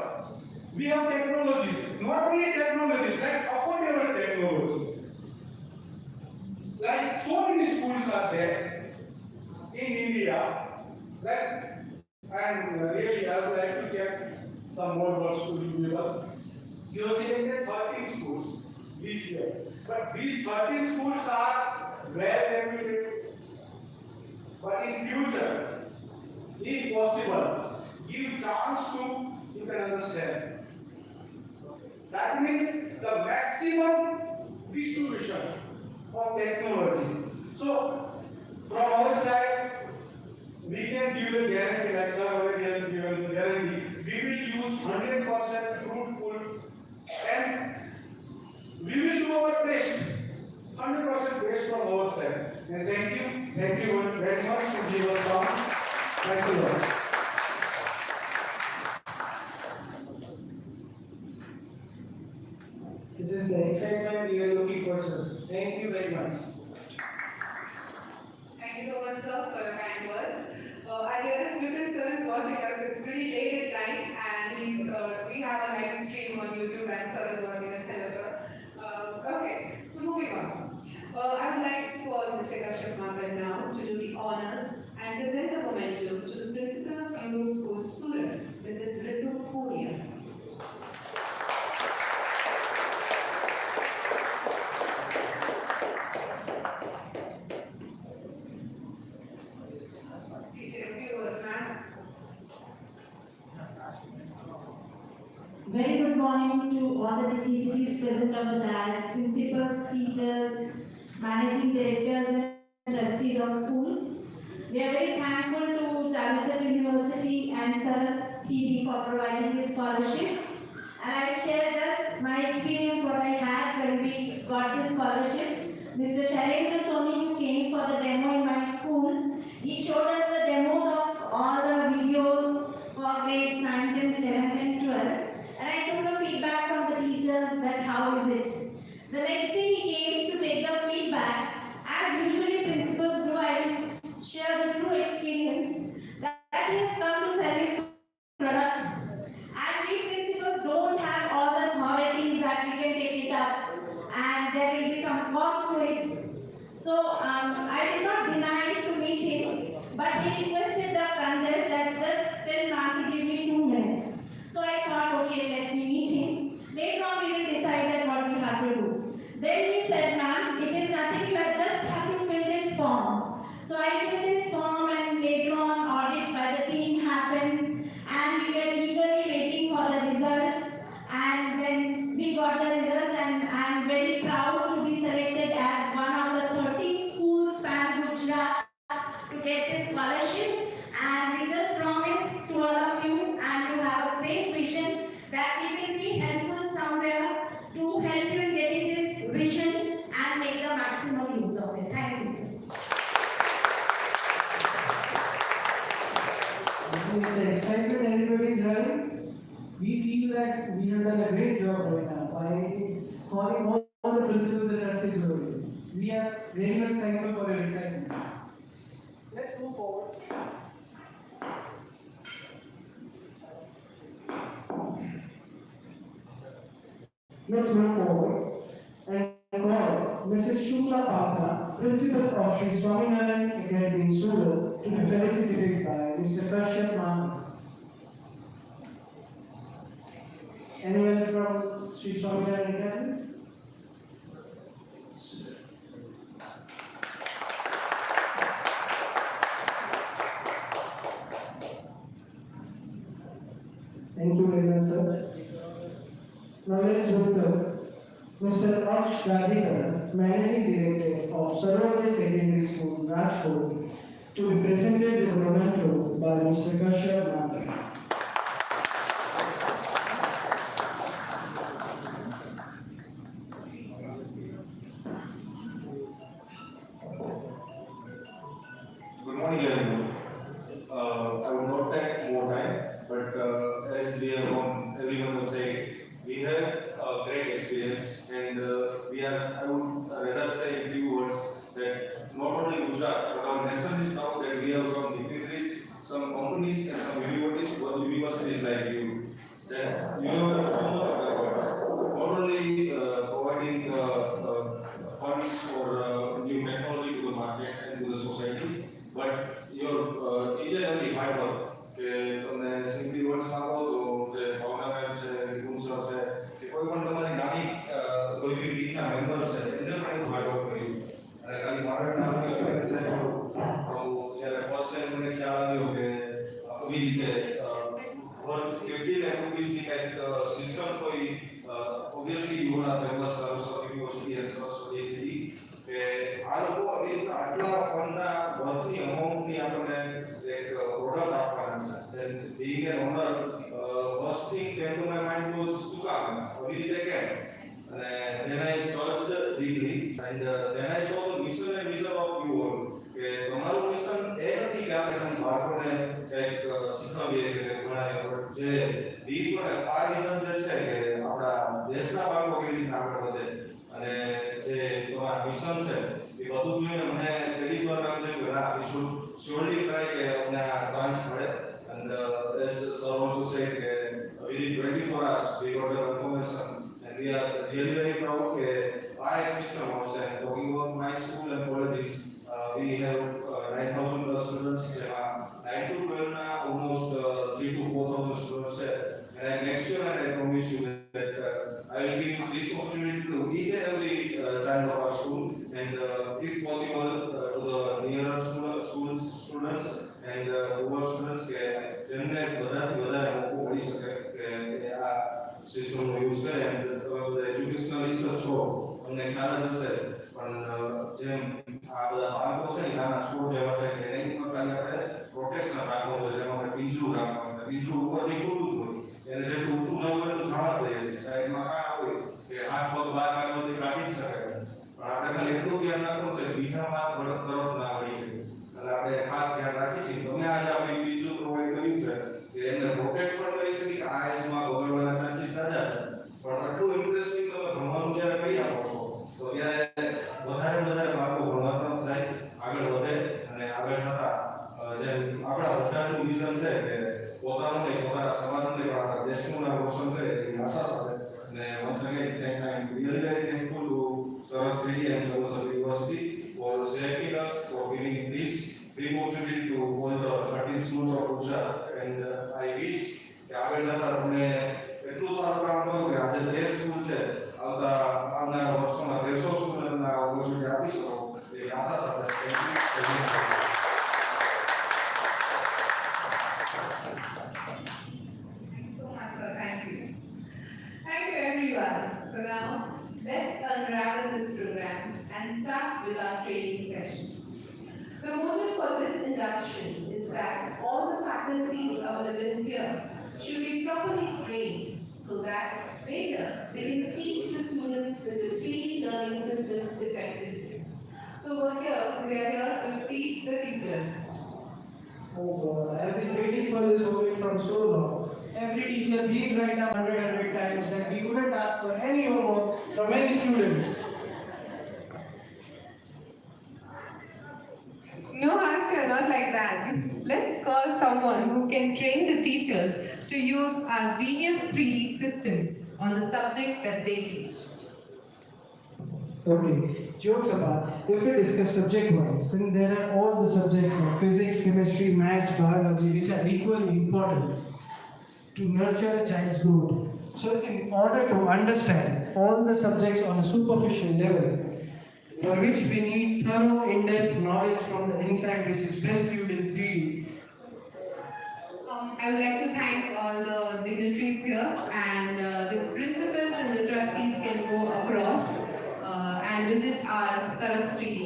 We have technologies, not only technologies, like are there in India, right? And really, I would like to get some more works to be able. You have selected 13 schools this year, but these 13 schools are well reputed. But in future, if possible, give chance to you can understand. That means the maximum distribution of technology. So, from our side, we can give a guarantee, like sir already has given the guarantee. We will use 100% fruitful and we will do our best, 100% best from our side. And thank you very much to give us chance. Thanks a lot. This is the excitement we are looking for, sir. Thank you very much. Thank you so much, sir, for your kind words. Our dearest Newton sir is watching us. It's pretty late at night, and we have a live stream on YouTube, and sir is watching us. Hello, sir. Okay, so moving on. I would like to call Mr. Kashyap Mandal now to do the honors and present the memento to the principal of Euro School, Surat, Mrs. Ritu Puria. Very good morning to all the dignitaries present on the dais, principals, teachers, managing directors and trustees of school. We are very thankful to Charusat University and Saras TD for providing this scholarship. And I share just my experience what I had when we got this scholarship. Mr. Shailendra Soni, who came for the demo in my school, he showed us the demos of all the videos for grades 9, 10, 11th and 12th. And I took the feedback from the teachers that how is it. The next day he came to take the feedback. As usually principals do, I will share the true experience that he has come to sell his product. And we principals don't have all the authorities that we can take it up. And there will be some cost to it. So I did not deny to meet him. But he requested the front desk that just tell ma'am to give me 2 minutes. So I thought, okay, let me meet him. Later on, we will decide that what we have to do. Then he said, ma'am, it is nothing, you just have to fill this form. So I filled this form and later on, audit by the team happened and we were eagerly waiting for the results. And then we got the results and I am very proud to be selected as one of the 13 schools pan Gujarat to get this scholarship. And we just promise to all of you and you have a great vision that we will be helpful somewhere to help you in getting this vision and make the maximum use of it. Thank you, sir. With the excitement everybody is having, we feel that we have done a great job right now by calling all the principals and trustees over here. We are very much thankful for your excitement. Let's move forward. Let's move forward and call Mrs. Shukla Patra, Principal of Sri Swaminarayan Academy, Surat, to be felicitated by Mr. Kashyap Mandal. Anyone from Sri Swaminarayan Academy? Thank you very much, sir. Now let's welcome Mr. Aksh Rajikar, Managing Director of Saroja Secondary School, Rajkot, to be presented with a memento by Mr. Kashyap Mandal. Good morning, everyone. I would not take more time, but as we have known, everyone was saying, we have a great experience, and I would rather say in few words that not only Gujarat, but our nation is proud that we have some dignitaries, some companies, and some universities like you. That you have done so much of efforts, not only providing funds for new technology to the market and to the society, but your each and every hard work. કે તમને simply વર્ડ્સમાં કહો તો જે ભાવના ma'am છે, વિપુલ sir છે, કે કોઈ પણ તમારી નાની કોઈ બી ટીમના મેમ્બર્સ છે એને પણ એવું હાર્ડ વર્ક કર્યું છે. અને ખાલી મારા નાનો એક્સપિરિયન્સ શેર કરું તો જ્યારે ફર્સ્ટ ટાઈમ મને ખ્યાલ આવ્યો કે આવી રીતે વર્ક 15 એક્ટિવિટીઝની કંઈક સિસ્ટમ કોઈ ઓબ્વિયસલી યુના ફેમસ સરસ્વતી યુનિવર્સિટી અને સરસ્વતી એકેડમી કે આ લોકો આટલા ફંડના વર્કની અમાઉન્ટની આપણને એક પ્રોડક્ટ આપવાના છે. then being an owner first thing came to my mind was શું કામ આવી રીતે કેમ. and then I searched deeply and then I saw the mission and vision of you all કે તમારું મિશન એ નથી કે આપણે ખાલી બાળકોને કંઈક શીખવીએ કે ભણાવીએ, જે ડીપ અને ફાર વિઝન જે છે કે આપણા દેશના બાળકો કેવી રીતે આગળ વધે અને જે તમારા મિશન છે એ બધું જોઈને મને પહેલી જ વાર લાગ્યું કે ના વી શુડ surely try કે અમને આ ચાન્સ મળે. and as sir also said કે within 24 hours we got the information and we are really very proud કે આ એક સિસ્ટમ આવશે. talking about my school and colleges, we have 9,000 plus students જેમાં 9 to 12 ના almost 3 to 4,000 students છે. and next year I promise you that I will give this opportunity to each and every child of our school and if possible to the nearer students and over students કે જેમને વધારેથી વધારે મોકો મળી શકે કે આ સિસ્ટમનો યુઝ કરે. અને તમે બધા એજ્યુકેશનલિસ્ટ છો, તમને ખ્યાલ જ હશે, પણ જેમ આ બધા બાળકો છે ને નાના સ્કૂલ જેવા છે કે એની ઉપર ખાલી આપણે પ્રોટેક્શન રાખવું છે, જેમાં આપણે પીંછું રાખવાનું, પીંછું ઉપર નીકળવું જ હોય, એને જેટલું ઊંચું જવું હોય એટલું જવા દઈએ છીએ. સાઈડમાં કાં હોય કે હાથ પગ બહાર કાઢવો તો કાઢી જ શકે, પણ આપણે ખાલી એટલું ધ્યાન રાખવું છે બીજા હાથ તરફ ના વળી શકે. એટલે આપણે ખાસ ધ્યાન રાખીએ છીએ. તમે આજે આપણે બીજું પ્રોવાઈડ કર્યું છે કે એમને પ્રોટેક્ટ પણ કરી શકીએ કે આ એજમાં બગડવાના ચાન્સીસ સાજા છે, પણ આટલું ઇન્ટરેસ્ટિંગ તમે ભણવાનું જ્યારે કરી આપો છો તો ત્યારે વધારે બાળકો ભણવા તરફ જાય, આગળ વધે અને આગળ જતા જેમ આપણા બધાનું વિઝન છે કે પોતાનું નહીં, પોતાના સમાજનું નહીં, પણ આપણા દેશનું નામ રોશન કરે એવી આશા સાથે. અને once again I am really very thankful to Saraswati and Joseph University for selecting us, for giving this big opportunity to all the 13 schools of Gujarat. and I wish કે આગળ જતા તમને એટલું સારું કામ કરો કે આજે 13 સ્કૂલ છે, આવનારા વર્ષોમાં 1300 સ્ટુડન્ટના ઓપોર્ચ્યુનિટી આપી શકો એવી આશા સાથે. Thank you everyone. So now let's unravel this program and start with our training session. The motive for this induction is that all the faculties available here should be properly trained so that later they can teach the students with the 3D learning systems effectively. So we are here to teach the teachers. Oh God, I have been waiting for this moment from so long. Every teacher, please write down 100 times that we couldn't ask for any homework from any students. No, Hasya, not like that. Let's call someone who can train the teachers to use our genius 3D systems on the subject that they teach. Okay, jokes apart, if we discuss subject-wise, then there are all the subjects like physics, chemistry, maths, biology, which are equally important to nurture a child's growth. So in order to understand all the subjects on a superficial level, for which we need thorough, in-depth knowledge from the inside, which is best viewed in 3D. I would like to thank all the dignitaries here, and the principals and the trustees can go across and visit our Saras 3D.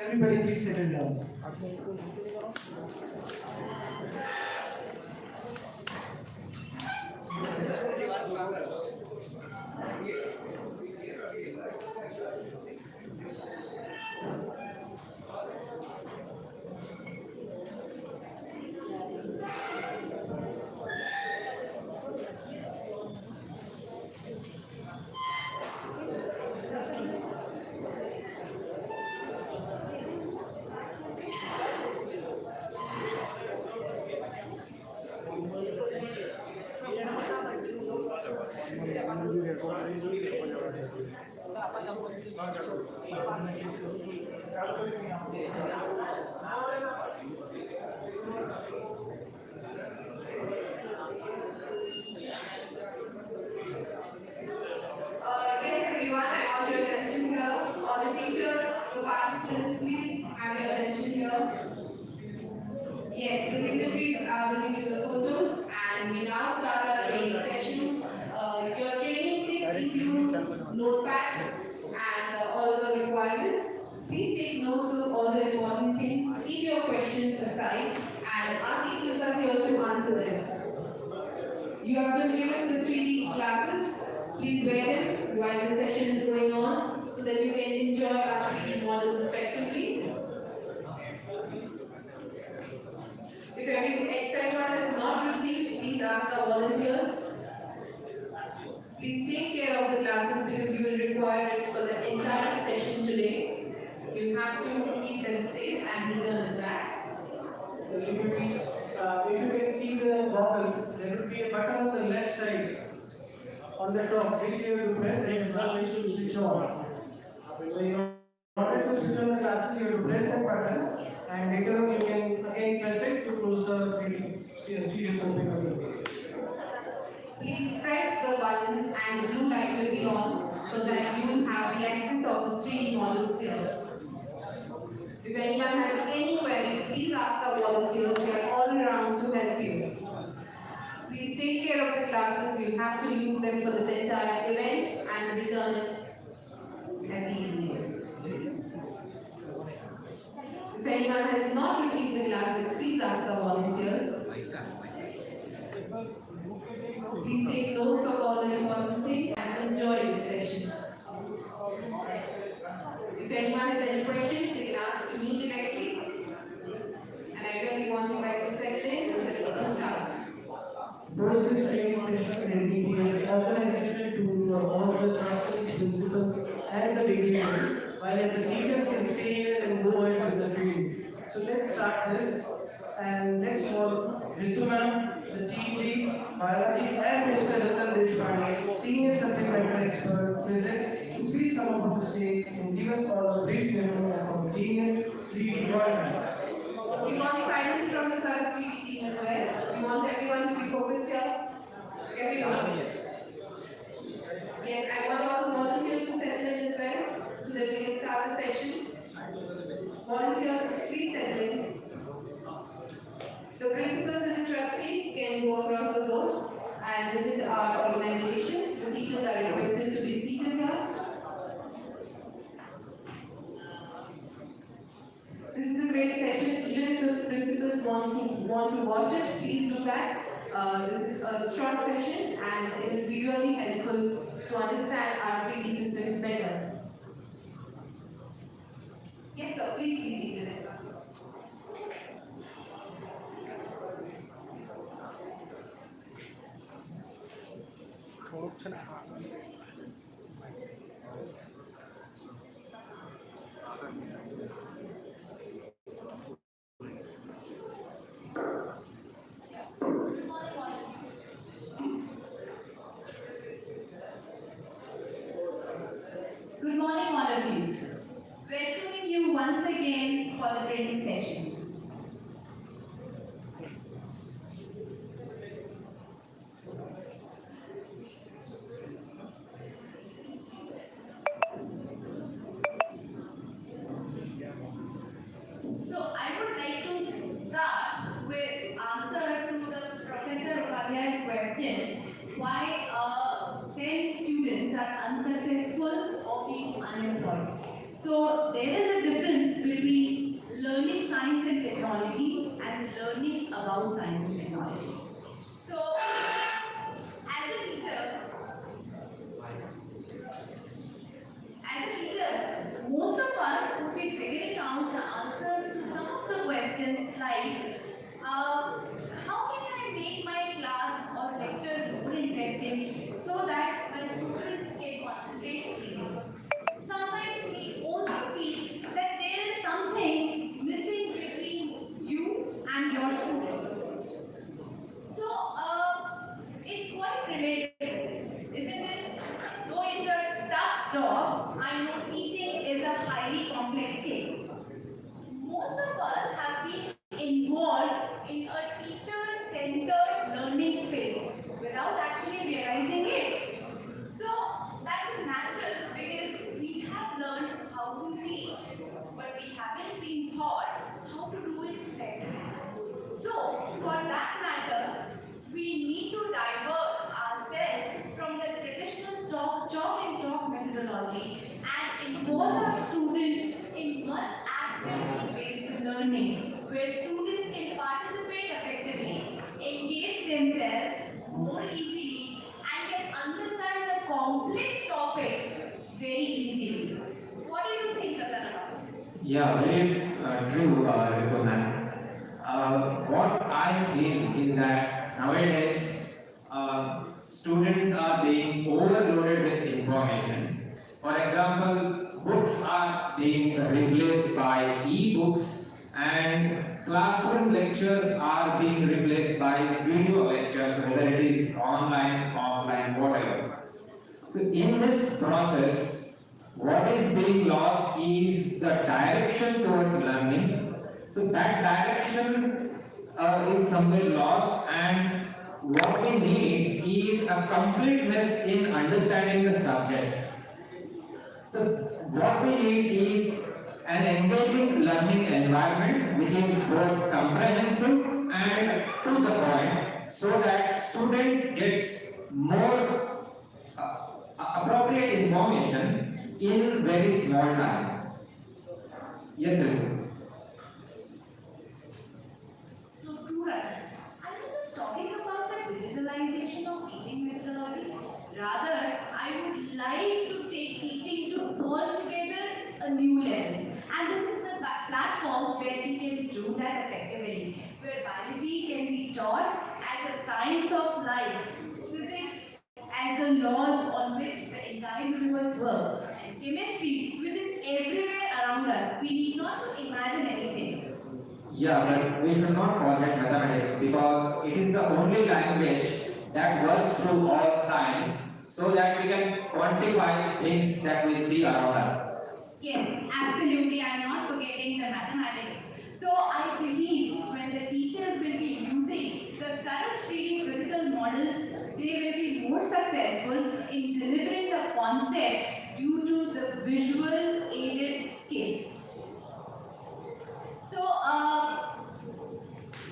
Everybody please settle down. Yes, everyone, I want your attention here. All the teachers, the participants, please have your attention here. Yes, the dignitaries are busy with the photos, and we now start our training sessions. Your training things includes notepad and all the requirements. Please take notes of all the important things. Keep your questions aside, and our teachers are here to answer them. You have been given the 3D glasses. Please wear them while the session is going on so that you can enjoy our 3D models effectively. If anyone has not received, please ask our volunteers. Please take care of the glasses because you will require it for the entire session today. You have to keep them safe and return it back. So if you can see the goggles, there will be a button on the left side on the top which you have to press and it will switch on. So in order to switch on the glasses, you have to press that button and later on you can again press it to close the 3D stereoscopic window. Please press the button and the blue light will be on so that you will have the access of the 3D models here. If anyone has any query, please ask our volunteers. We are all around to help you. Please take care of the glasses. You have to use them for this entire event and return it at the evening. If anyone has not received the glasses, please ask our volunteers. Please take notes of all the important things and enjoy this session. If anyone has any questions, they can ask to me directly. And I really want you guys to settle in so that we can start. This training session will be an organizational tool for all the trustees, principals, and the beginners, while as the teachers can stay here and go ahead with the training. So let's start this. And next call Ritu ma'am, the team lead, biology, and Mr. Ratan Deshpande, senior subject matter expert, physics, to please come up on the stage and give us all a brief demo of our genius 3D drawing. We want silence from the Saraswati team as well. We want everyone to be focused here. Everyone. Yes, I want all the volunteers to settle in as well so that we can start the session. Volunteers, please settle in. The principals and the trustees can go across the road and visit our organization. The teachers are requested to be seated here. This is a great session. Even if the principals want to watch it, please do that. This is a short session and it will be really helpful to understand our 3D systems better. Yes, sir, please be seated. Good morning, all of you. Welcoming you once again for the training sessions. So I would like to start with answer to the Professor Upadhyay's question, why STEM students are unsuccessful or being unemployed. So there is a difference between learning science and technology and learning about science and technology. So as a teacher, most of us would be figuring out the answers to some of the questions like, how can I make my class or lecture more interesting so that my students can concentrate easily? Sometimes we also feel that there is something missing between you and your students. So, chalk and talk methodology and involve our students in much activity-based learning, where students can participate effectively, engage themselves more easily, and can understand the complex topics very easily. What do you think, Ratan, about it? Yeah, very true, Ritu ma'am. What I feel is that nowadays students are being overloaded with information. For example, books are being replaced by e-books and classroom lectures are being replaced by video lectures, whether it is online, offline, whatever. So in this process, what is being lost is the direction towards learning. So that direction is somewhere lost, and what we need is a completeness in understanding the subject. So what we need is an engaging learning environment which is both comprehensive and to the point, so that student gets more appropriate information in very small time. Yes, sir. So true, Ratan. I'm not just talking about the digitalization of teaching methodology. Rather, I would like to take teaching to altogether a new levels. And this is the platform where we can do that effectively, where biology can be taught as a science of life, physics as the laws on which the entire universe works, and chemistry, which is everywhere around us. We need not to imagine anything. Yeah, but we should not forget mathematics, because it is the only language that works through all science, so that we can quantify things that we see around us. Yes, absolutely. I'm not forgetting the mathematics. So I believe when the teachers will be using the Sarah's reading physical models, they will be more successful in delivering the concept due to the visual aided skills. So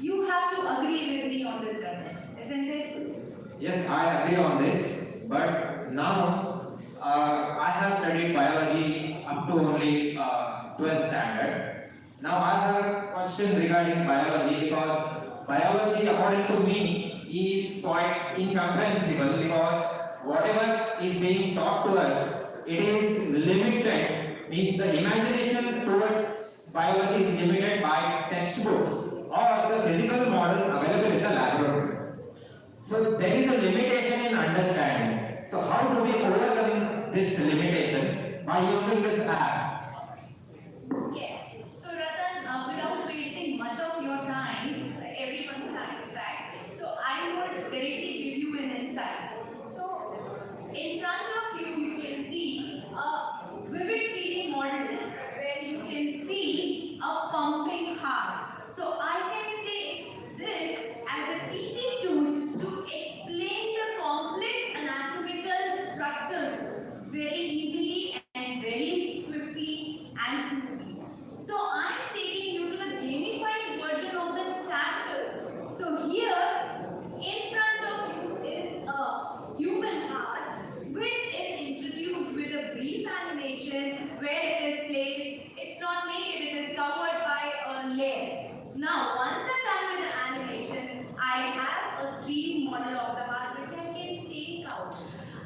you have to agree with me on this, Ratan, isn't it? Yes, I agree on this, but now I have studied biology up to only 12th standard. Now I have a question regarding biology, because biology, according to me, is quite incomprehensible, because whatever is being taught to us, it is limited, means the imagination towards biology is limited by textbooks or the physical models available in the laboratory. So there is a limitation in understanding. So how do we overcome this limitation? By using this app. Yes. So Ratan, without wasting much of your time, everyone's time in fact, so I would directly give you an insight. So in front of you, you can see a vivid 3D model where you can see a pumping heart. So I can take this as a teaching tool to explain the complex anatomical structures very easily and very swiftly and smoothly. So I'm taking you to the gamified version of the chapters. So here, in front of you is a human heart, which is introduced with a brief animation where it is placed. It's not naked, it is covered by a layer. Now, once I'm done with the animation, I have a 3D model of the heart which I can take out.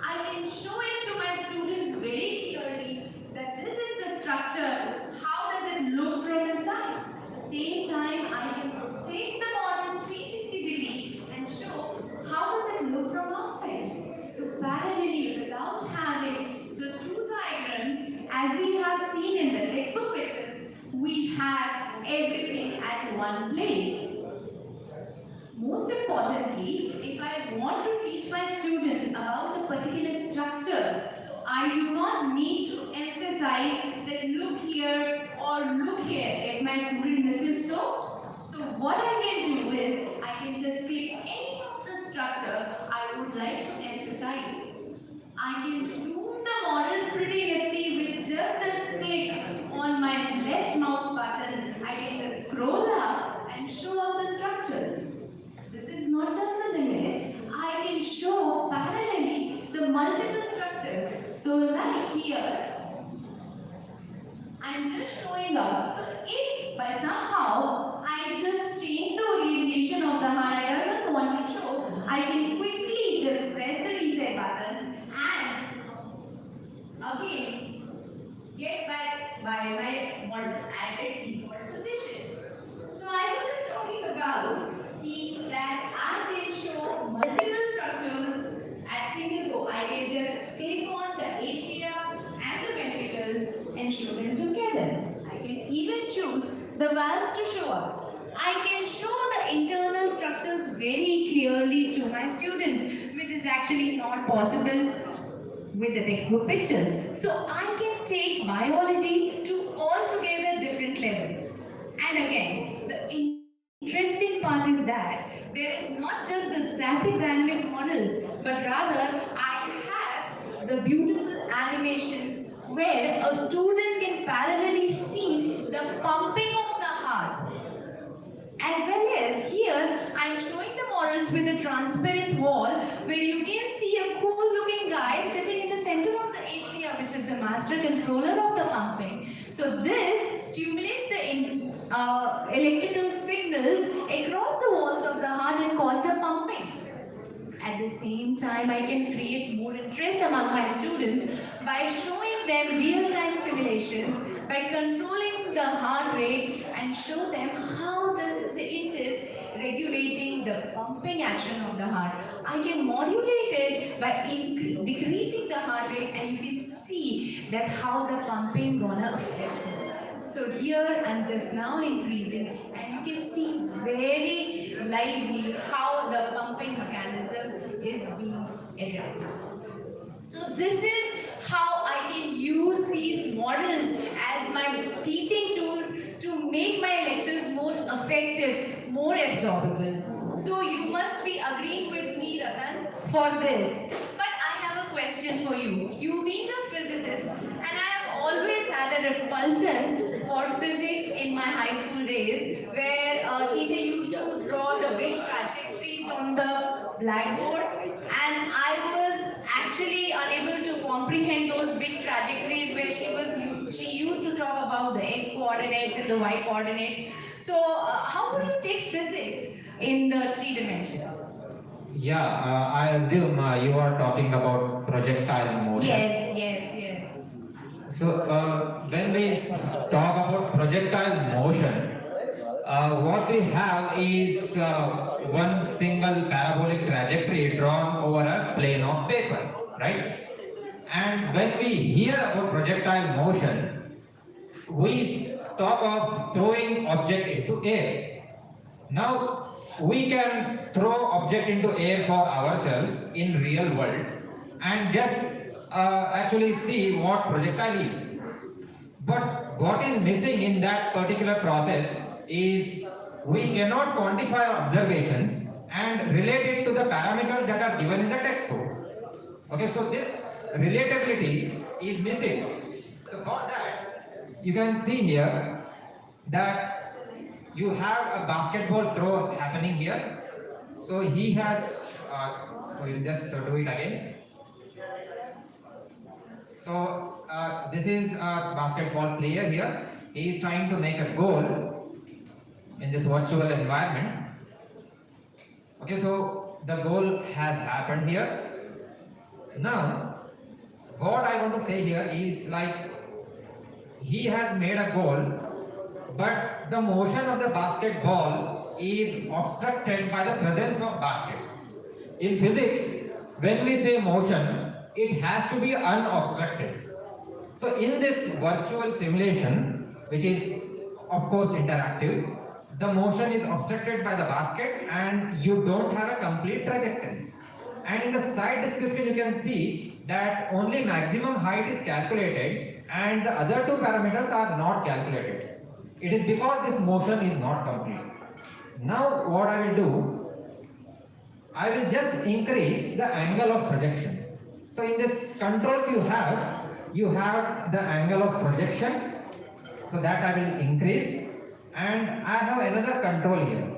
I can show it to my students very clearly that this is the structure. How does it look from inside? At the same time, I can rotate the model 360 degree and show how does it look from outside. So parallelly, without having the two diagrams, as we have seen in the textbook pictures, we have everything at one place. Most importantly, if I want to teach my students about a particular structure, so I do not need to emphasize that look here or look here if my student misses so what I can do is, I can just click any of the structure I would like to emphasize. I can zoom the model pretty nifty with just a click on my left mouse button. I can just scroll up and show up the structures. This is not just the limit. I can show parallelly the multiple structures parameters. So like here, I'm just showing up. So if by somehow I just change the orientation of the heart, I doesn't want to show, I can quickly just press the reset button and again get back by my model at its default position. So I was just talking about that I can show multiple structures at single go. I can just click on the atria and the ventricles and show them together. I can even choose the valves to show up. I can show the internal structures very clearly to my students, which is actually not possible with the textbook pictures. So I can take biology to altogether different level. And again, the interesting part is that there is not just the static dynamic models, but rather I have the beautiful animations where a student can parallelly see the pumping of the heart. As well as here, I am showing the models with a transparent wall where you can see a cool looking guy sitting in the center of the atria, which is the master controller of the pumping. So this stimulates the electrical signals across the walls of the heart and cause the pumping. At the same time, I can create more interest among my students by showing them real-time simulations, by controlling the heart rate and show them how it is regulating the pumping action of the heart. I can modulate it by decreasing the heart rate, and you can see that how the pumping gonna affect it. So here I'm just now increasing, and you can see very lively how the pumping mechanism is being addressed. So this is how I can use these models as my teaching tools to make my lectures more effective, more absorbable. So you must be agreeing with me, Ratan, for this. But I have a question for you. You being a physicist, and I have always had a repulsion for physics in my high school days, where a teacher used to draw the big trajectories on the blackboard, and I was actually unable to comprehend those big trajectories where she used to talk about the x coordinates and the y coordinates. So how would you take physics in the 3 dimensions? Yeah, I assume you are talking about projectile motion. Yes. So when we talk about projectile motion, what we have is one single parabolic trajectory drawn over a plane of paper, right? And when we hear about projectile motion, we talk of throwing object into air. Now, we can throw object into air for ourselves in real world and just actually see what projectile is. But what is missing in that particular process is we cannot quantify our observations and relate it to the parameters that are given in the textbook. Okay, so this relatability is missing. So for that, you can see here that you have a basketball throw happening here. So he has, so you just do it again. So this is a basketball player here. He is trying to make a goal in this virtual environment. Okay, so the goal has happened here. Now, what I want to say here is like he has made a goal, but the motion of the basketball is obstructed by the presence of basket. In physics, when we say motion, it has to be unobstructed. So in this virtual simulation, which is of course interactive, the motion is obstructed by the basket and you don't have a complete trajectory. And in the side description you can see that only maximum height is calculated and the other two parameters are not calculated. It is because this motion is not complete. Now what I will do, I will just increase the angle of projection. So in this controls you have the angle of projection, so that I will increase, and I have another control here.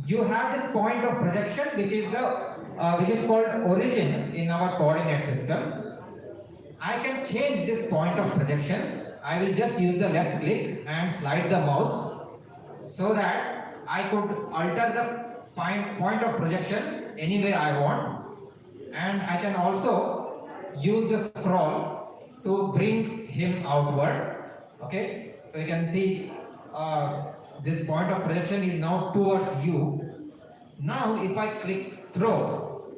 You have this point of projection which is the which is called origin in our coordinate system. I can change this point of projection. I will just use the left click and slide the mouse so that I could alter the point of projection anywhere I want, and I can also use the scroll to bring him outward. Okay, so you can see this point of projection is now towards you. Now if I click throw,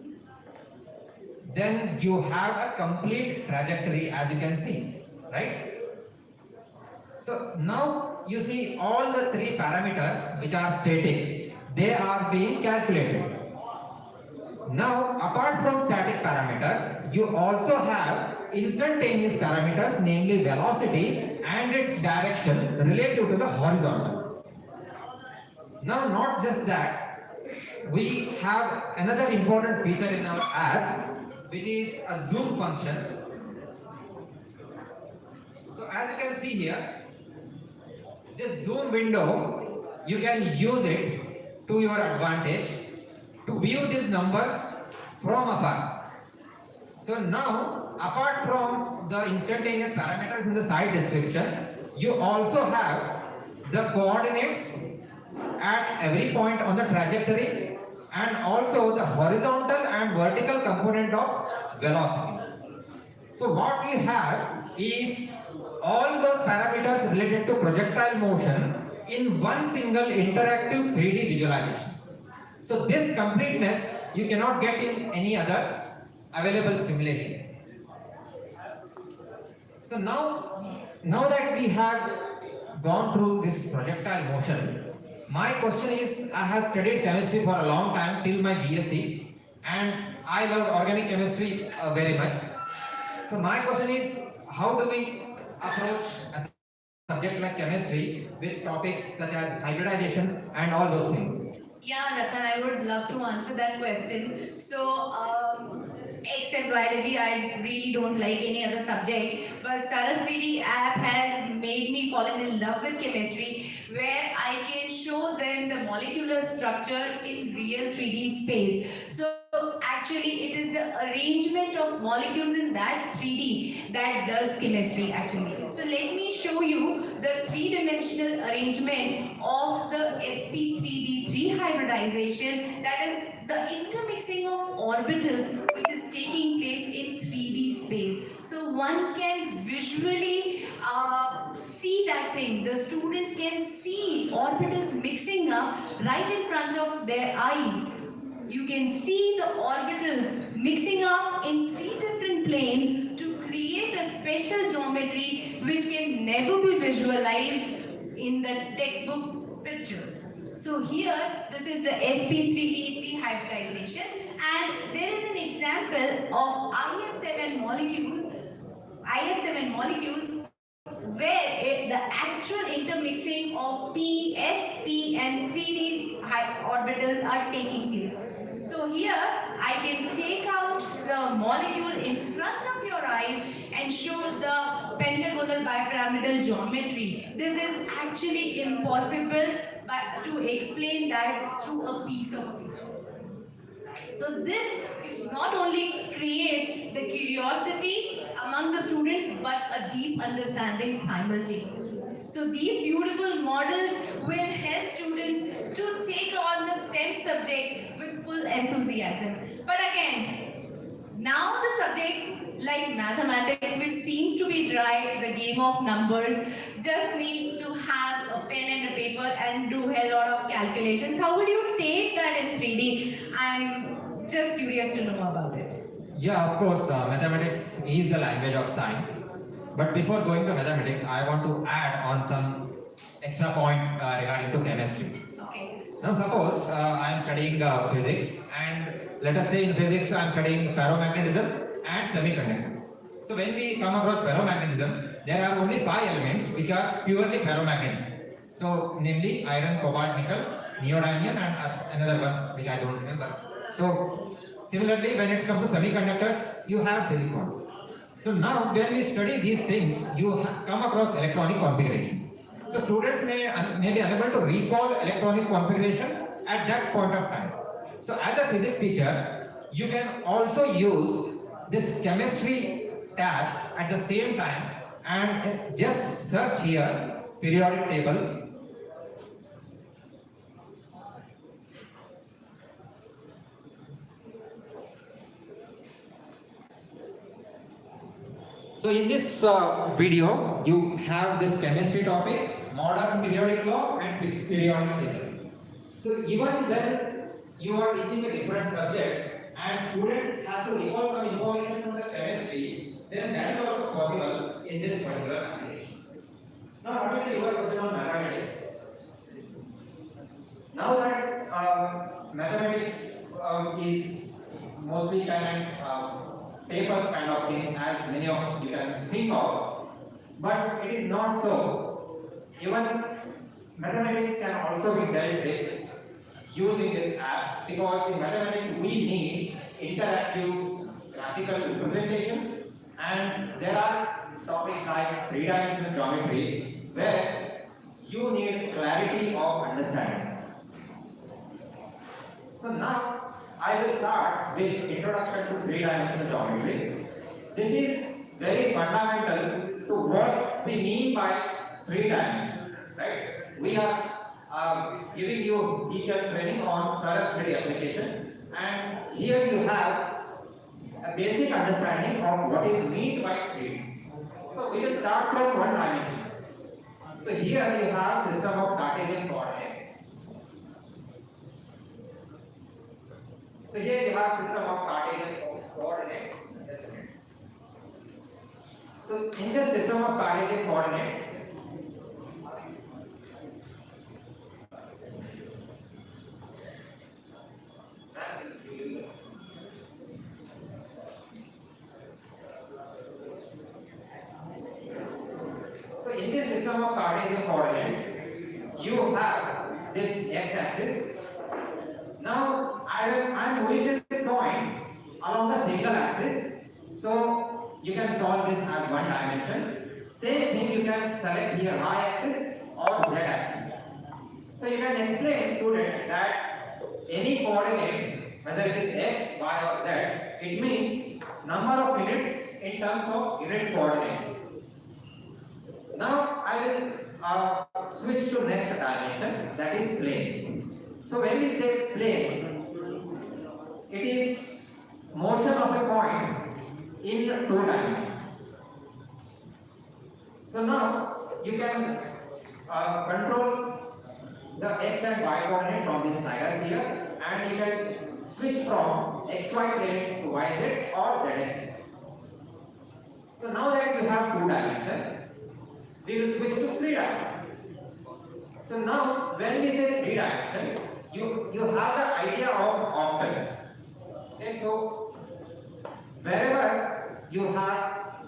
then you have a complete trajectory, as you can see, right? So now you see all the three parameters which are static, they are being calculated. Now, apart from static parameters, you also have instantaneous parameters, namely velocity and its direction relative to the horizontal. Now, not just that, we have another important feature in our app, which is a zoom function. So as you can see here, this zoom window, you can use it to your advantage to view these numbers from afar. So now, apart from the instantaneous parameters in the site description, you also have the coordinates at every point on the trajectory and also the horizontal and vertical component of velocities. So what we have is all those parameters related to projectile motion in one single interactive 3D visualization. So this completeness you cannot get in any other available simulation. So now that we have gone through this projectile motion, my question is, I have studied chemistry for a long time till my BSc, and I love organic chemistry very much. So my question is, how do we approach a subject like chemistry with topics such as hybridization and all those things? Yeah, Ratan, I would love to answer that question. So, except biology, I really don't like any other subject. But Saras 3D app has made me fall in love with chemistry, where I can show them the molecular structure in real 3D space. So, actually, it is the arrangement of molecules in that 3D that does chemistry actually. So, let me show you the three-dimensional arrangement of the sp3d3 hybridization, that is the intermixing of orbitals which is taking place in 3D space. So one can visually see that thing. The students can see orbitals mixing up right in front of their eyes. You can see the orbitals mixing up in three different planes to create a special geometry which can never be visualized in the textbook pictures. So here, this is the sp3d3 hybridization, and there is an example of IF7 molecules where the actual intermixing of p, s, p and 3D orbitals are taking place. So here, I can take out the molecule in front of your eyes and show the pentagonal bipyramidal geometry. This is actually impossible to explain that through a piece of paper. So this not only creates the curiosity among the students, but a deep understanding simultaneously. So these beautiful models will help students to take on the STEM subjects with full enthusiasm. But again, now the subjects like mathematics, which seems to be dry, the game of numbers, just need to have a pen and a paper and do a lot of calculations. How would you take that in 3D? I'm just curious to know about it. Yeah, of course, mathematics is the language of science. But before going to mathematics, I want to add on some extra point regarding to chemistry. Okay. Now suppose I am studying physics, and let us say in physics I am studying ferromagnetism and semiconductors. So when we come across ferromagnetism, there are only 5 elements which are purely ferromagnetic. So namely iron, cobalt, nickel, neodymium and another one which I don't remember. So similarly, when it comes to semiconductors, you have silicon. So now when we study these things, you come across electronic configuration. So students may be unable to recall electronic configuration at that point of time. So as a physics teacher, you can also use this chemistry tab at the same time and just search here periodic table. So in this video, you have this chemistry topic, modern periodic law and periodic table. So even when you are teaching a different subject and student has to recall some information from the chemistry, then that is also possible in this particular application. Now what is your question on mathematics? Now that mathematics is mostly kind of paper kind of thing, as many of you can think of, but it is not so. Even mathematics can also be dealt with using this app, because in mathematics we need interactive graphical representation, and there are topics like three-dimensional geometry where you need clarity of understanding. So now I will start with introduction to three-dimensional geometry. This is very fundamental to what we mean by three dimensions, right? We are giving you teacher training on Saras 3D application, and here you have a basic understanding of what is meant by 3D. So we will start from one dimension. So here you have system of Cartesian coordinates. So here you have system of Cartesian coordinates. Just a minute. So in this system of Cartesian coordinates, of Cartesian coordinates, you have this x-axis. Now I am moving this point along the single axis, so you can call this as one dimension. Same thing, you can select here y-axis or z-axis. So you can explain, student, that any coordinate, whether it is x, y or z, it means number of units in terms of unit coordinate. Now I will switch to next dimension, that is planes. So when we say plane, it is motion of a point in 2 dimensions. So now you can control the x and y coordinate from these sliders here, and you can switch from xy plane to yz or zx. So now that you have 2 dimensions, we will switch to 3 dimensions. So now when we say 3 dimensions, you have the idea of octants. Okay, so wherever you have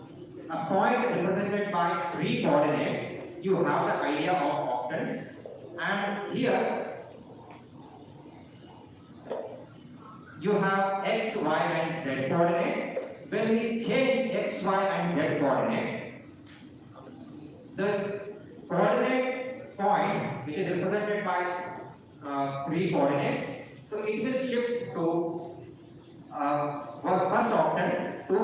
a point represented by 3 coordinates, you have the idea of octants. And here you have x, y and z coordinate. When we change x, y and z coordinate, this coordinate point, which is represented by 3 coordinates, so it will shift to first octant to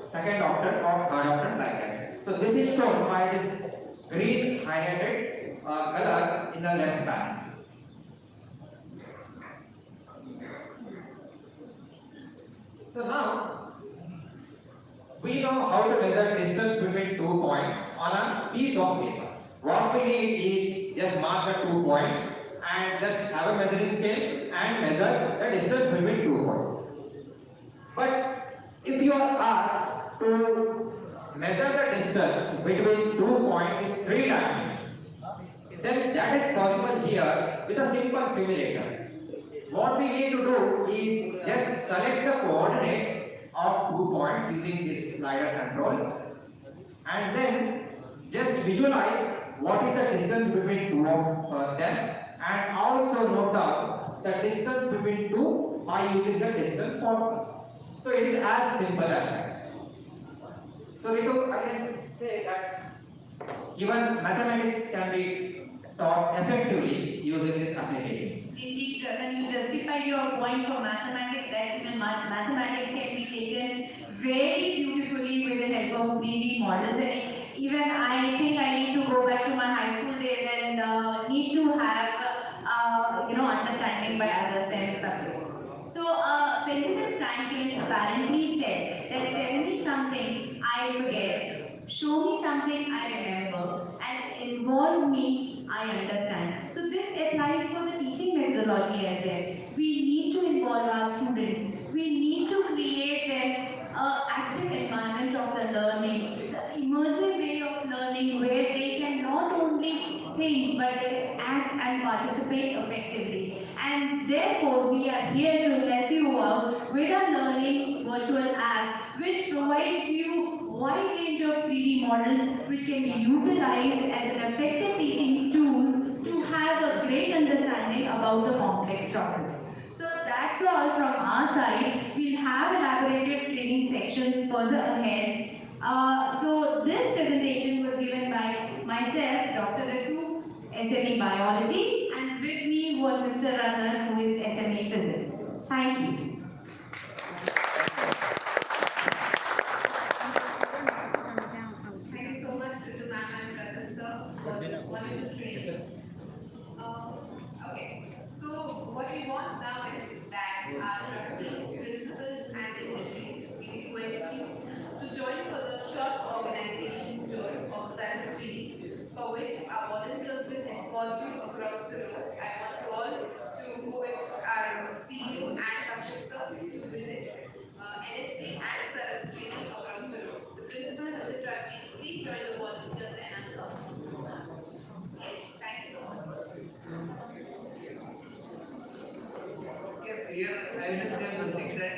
second octant or third octant, like that. So this is shown by this green highlighted color in the left panel. So now we know how to measure distance between 2 points on a piece of paper. What we need is just mark the 2 points and just have a measuring scale and measure the distance between 2 points. But if you are asked to measure the distance between 2 points in 3 dimensions, then that is possible here with a simple simulator. What we need to do is just select the coordinates of 2 points using this slider controls, and then just visualize what is the distance between 2 of them, and also note down the distance between 2 by using the distance formula. So it is as simple as that. So Ritu, I can say that even mathematics can be taught effectively using this application. Indeed, Ratan, you justified your point for mathematics that even mathematics can be taken very beautifully with the help of 3D models. And even I think I need to go back to my high school days and need to have, understanding by other STEM subjects. So, Benjamin Franklin apparently said that tell me something I forget, show me something I remember, and involve me I understand. So this applies for the teaching methodology as well. We need to involve our students. We need to create them active environment of the learning, the immersive way of learning where they can not only think but they act and participate effectively. And therefore, we are here to help you out with a learning virtual app which provides you wide range of 3D models which can be utilized as an effective teaching tools to have a great understanding about the complex topics. So that's all from our side. We'll have elaborated training sections further ahead. So this presentation was given by myself, Dr. Ritu, SME Biology, and with me was Mr. Ratan, who is SME Physics. Thank you. Thank you so much, Ritu ma'am and Ratan sir, for this wonderful training. Okay, so what we want now is that our trustees, principals, and dignitaries, we request you to join for the short organization tour of Science 3D, for which our volunteers will escort you across the road. I want you all to go with our CEO and Kashyap sir to visit NST and Science 3D across the road. The principals and the trustees, please join the volunteers and ourselves. Yes, thank you so much. Yes, here I will just tell one thing that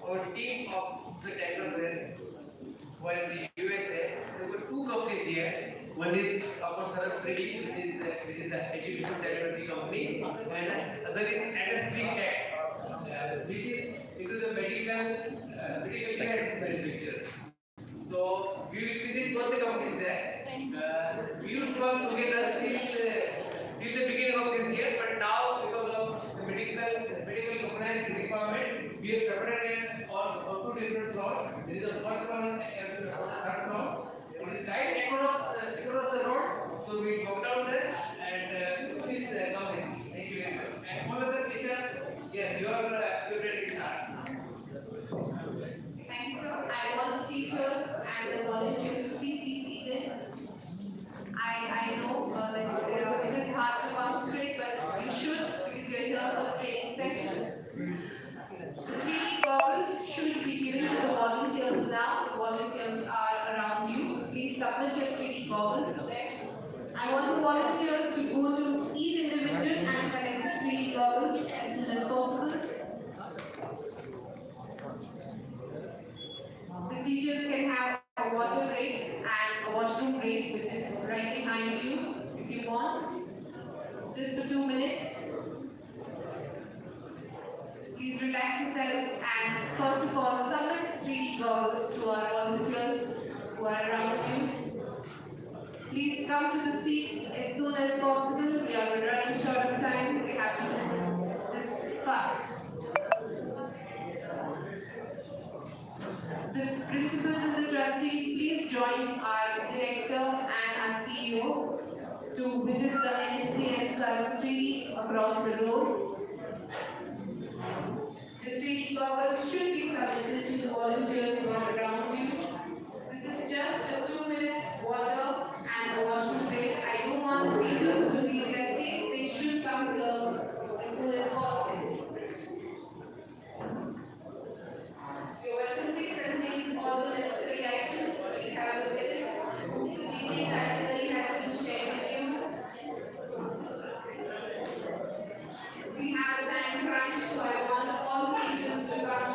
our team of the technologists were in the USA. There were two companies here. One is Sarus 3D, which is the education technology company, and other is NS3 Tech, which is into the medical devices manufacturer. So we will visit both the companies there. We used to work together till the beginning of this year, but now because of the medical compliance requirement, we have separated on two different floors. There is the first floor and the third floor. It is right across the road, so we go down there and please come in. Thank you very much. And all other teachers, yes, you are ready to start. Thank you, sir. I want the teachers and the volunteers to please be seated. I know that it is hard to come straight, but you should because you're here for the training sessions. The 3D goggles should be given to the volunteers now. The volunteers are around you. Please submit your 3D goggles there. I want the volunteers to go to each individual and collect the 3D goggles as soon as possible. The teachers can have a water break and a washroom break, which is right behind you, if you want, just for 2 minutes. Please relax yourselves and first of all, submit 3D goggles to our volunteers who are around you. Please come to the seat as soon as possible. We are running short of time. We have to do this fast. The principals and the trustees, please join our director and our CEO to visit the NST and Science 3D across the road. The 3D goggles should be submitted to the volunteers who are around you. This is just a 2-minute water and a washroom break. I don't want the teachers to leave their seats. They should come here as soon as possible. Your welcome kit contains all the necessary items. Please have a look at it. The detailed itinerary has been shared with you. We have a time crunch, so I want all the teachers to come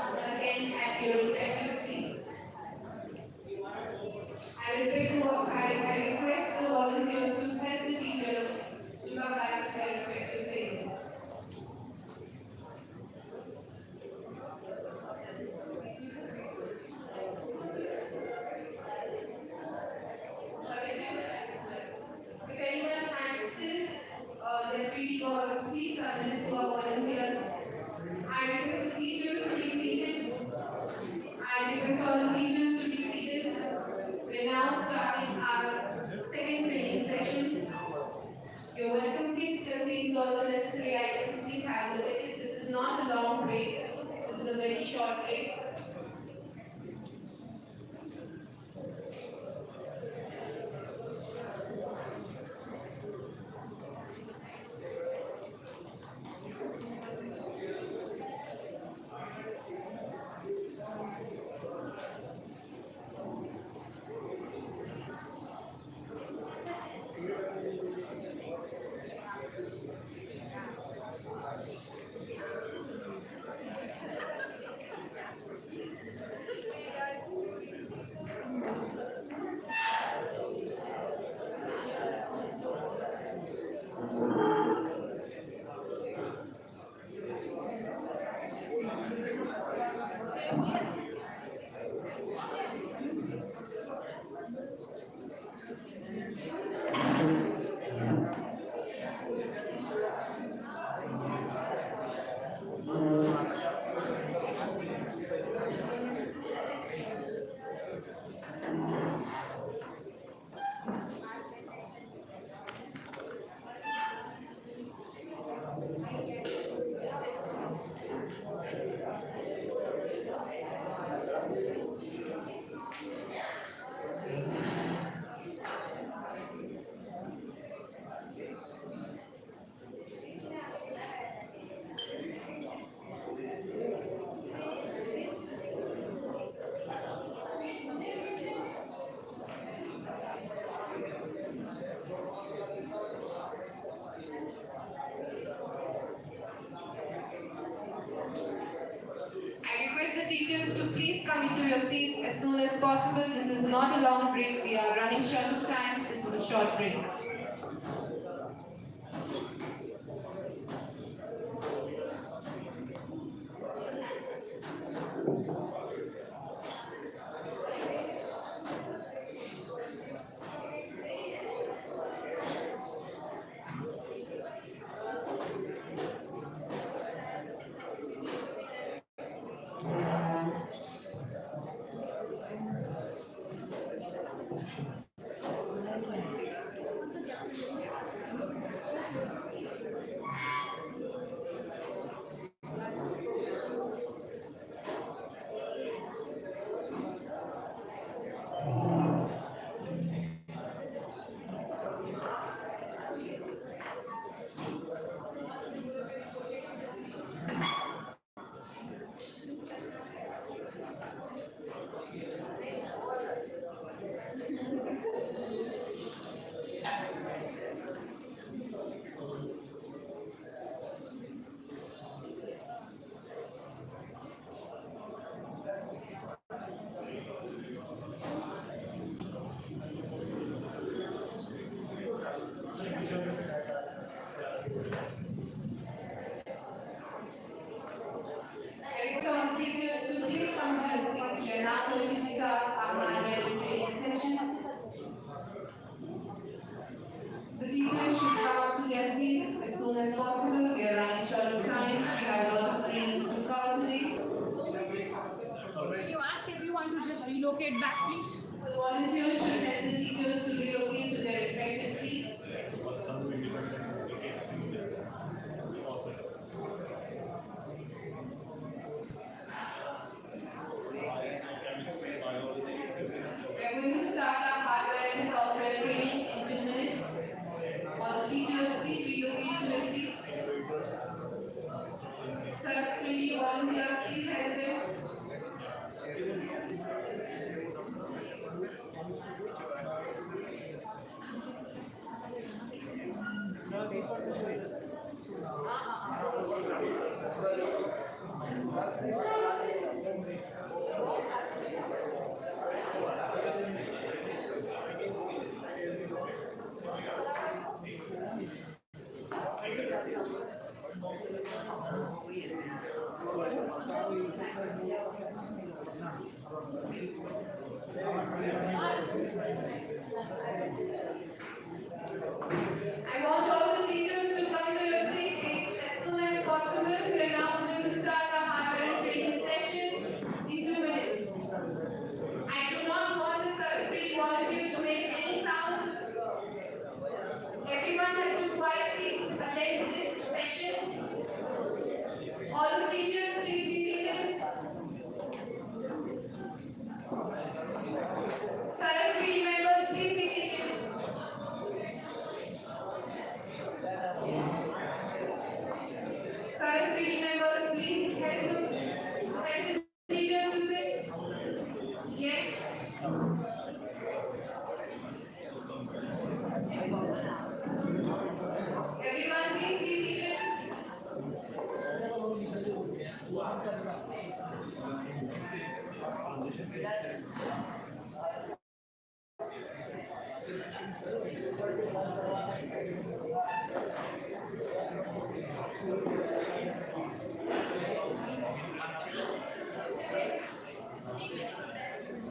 I request the teachers to please come into your seats as soon as possible. This is not a long break. We are running short of time. This is a short break. I request all the teachers to please come to your seats. We are now going to start our hardware training session. The teachers should come up to their seats as soon as possible. We are running short of time. We have a lot of trainings to cover today. Can you ask everyone to just relocate back, please? The volunteers should help the teachers to relocate to their respective seats. We are going to start our hardware and software training in 2 minutes. All the teachers, please relocate to your seats. Sir, 3D volunteers, please help them. I want all the teachers to come to your seats as soon as possible. We are now going to start our hardware training session in 2 minutes. I do not want the Saraswati volunteers to make any sound. Everyone has to quietly attend this session. All the teachers, please be seated. Saraswati members, please be seated. Saraswati members, please help the teachers to sit. Yes. Everyone, please be seated.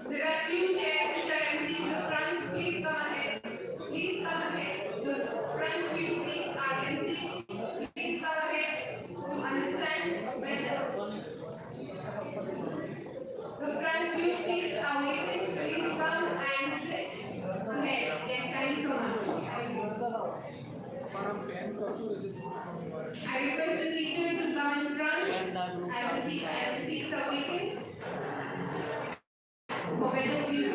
There are few chairs which are empty in the front. Please come ahead. Please come ahead. The front few seats are empty. Please come ahead to understand better. The front few seats are vacant. Please come and sit ahead. Yes, thank you so much. I request the teachers to come in front as the seats are vacant. For better view.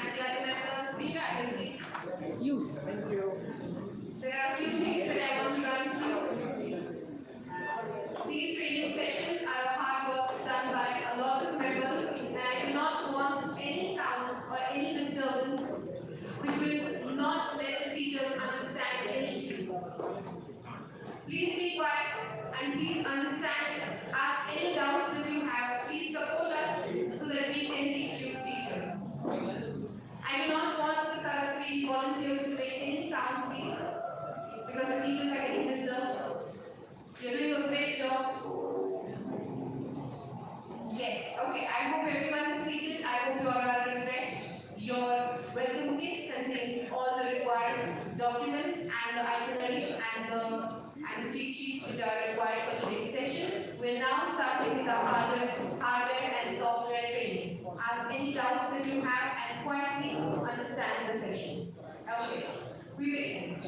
and the other members, please have a seat. You. Thank you. There are a few things that I want to run through. These training sessions are hard work done by a lot of members, and I do not want any sound or any disturbance which will not let the teachers understand anything. Please be quiet and please understand. Ask any doubts that you have. Please support us so that we can teach you teachers. I do not want the Saraswati volunteers to make any sound, please, because the teachers are getting disturbed. You're doing a great job. Yes, okay, I hope everyone is seated. I hope you all are refreshed. Your welcome kit contains all the required documents and the itinerary and the cheat sheets which are required for today's session. We're now starting with the hardware and software trainings. Ask any doubts that you have and quietly understand the sessions. Okay, we begin.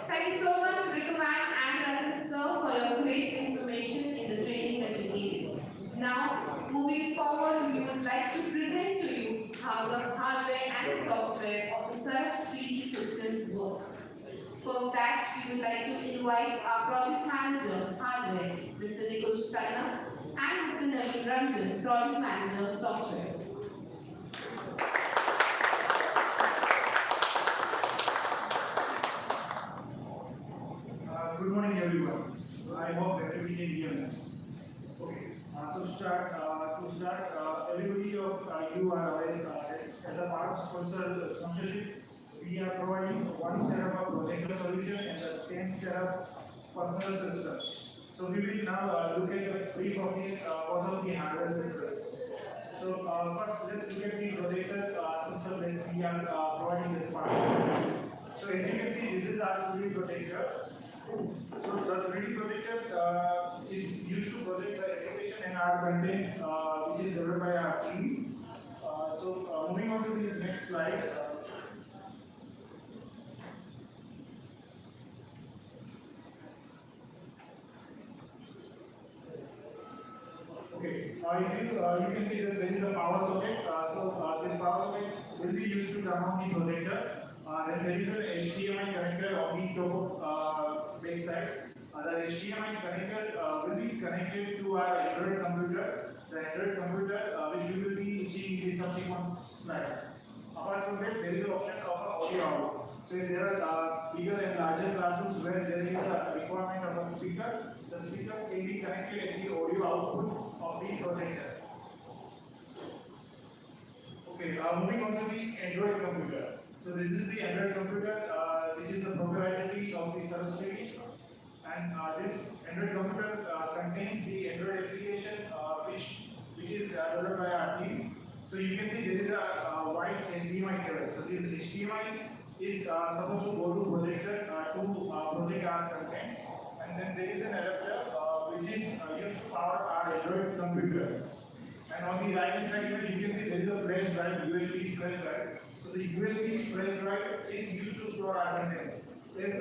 Thank you so much, Ritu ma'am and Rajan sir, for your great information in the training that you gave. Now, moving forward, we would like to present to you how the hardware and software of the Saras 3D systems work. For that, we would like to invite our project manager, hardware, Mr. Nikush Tanna, and Mr. Naveen Ranjan, project manager, software. Good morning, everyone. I hope everybody can hear me. Okay. Everybody of you are aware as a part of sponsorship, we are providing one set of a projector solution and a 10 set of personal systems. So we will now look at the brief of the both of the hardware systems. So first, let's look at the projector system that we are providing as part. So as you can see, this is our 3D projector. So the 3D projector is used to project the application and our content which is developed by our team. Moving on to the next slide. Okay, if you can see that there is a power socket. This power socket will be used to turn on the projector. Then there is an HDMI connector on the back side. The HDMI connector will be connected to our Android computer. The Android computer, which we will be seeing in the subsequent slides. Apart from that, there is an option of audio out. So if there are bigger and larger classrooms where there is a requirement of a speaker, the speakers can be connected at the audio output of the projector. Okay, moving on to the Android computer. So this is the Android computer, which is the proprietary of the Saras 3D, and this Android computer contains the Android application which is developed by our team. So you can see there is a white HDMI cable. So this HDMI is supposed to go to projector to project our content, and then there is an adapter which is used to power our Android computer. And on the right hand side, you can see there is a flash drive, USB flash drive. So the USB flash drive is used to store our content. Yes,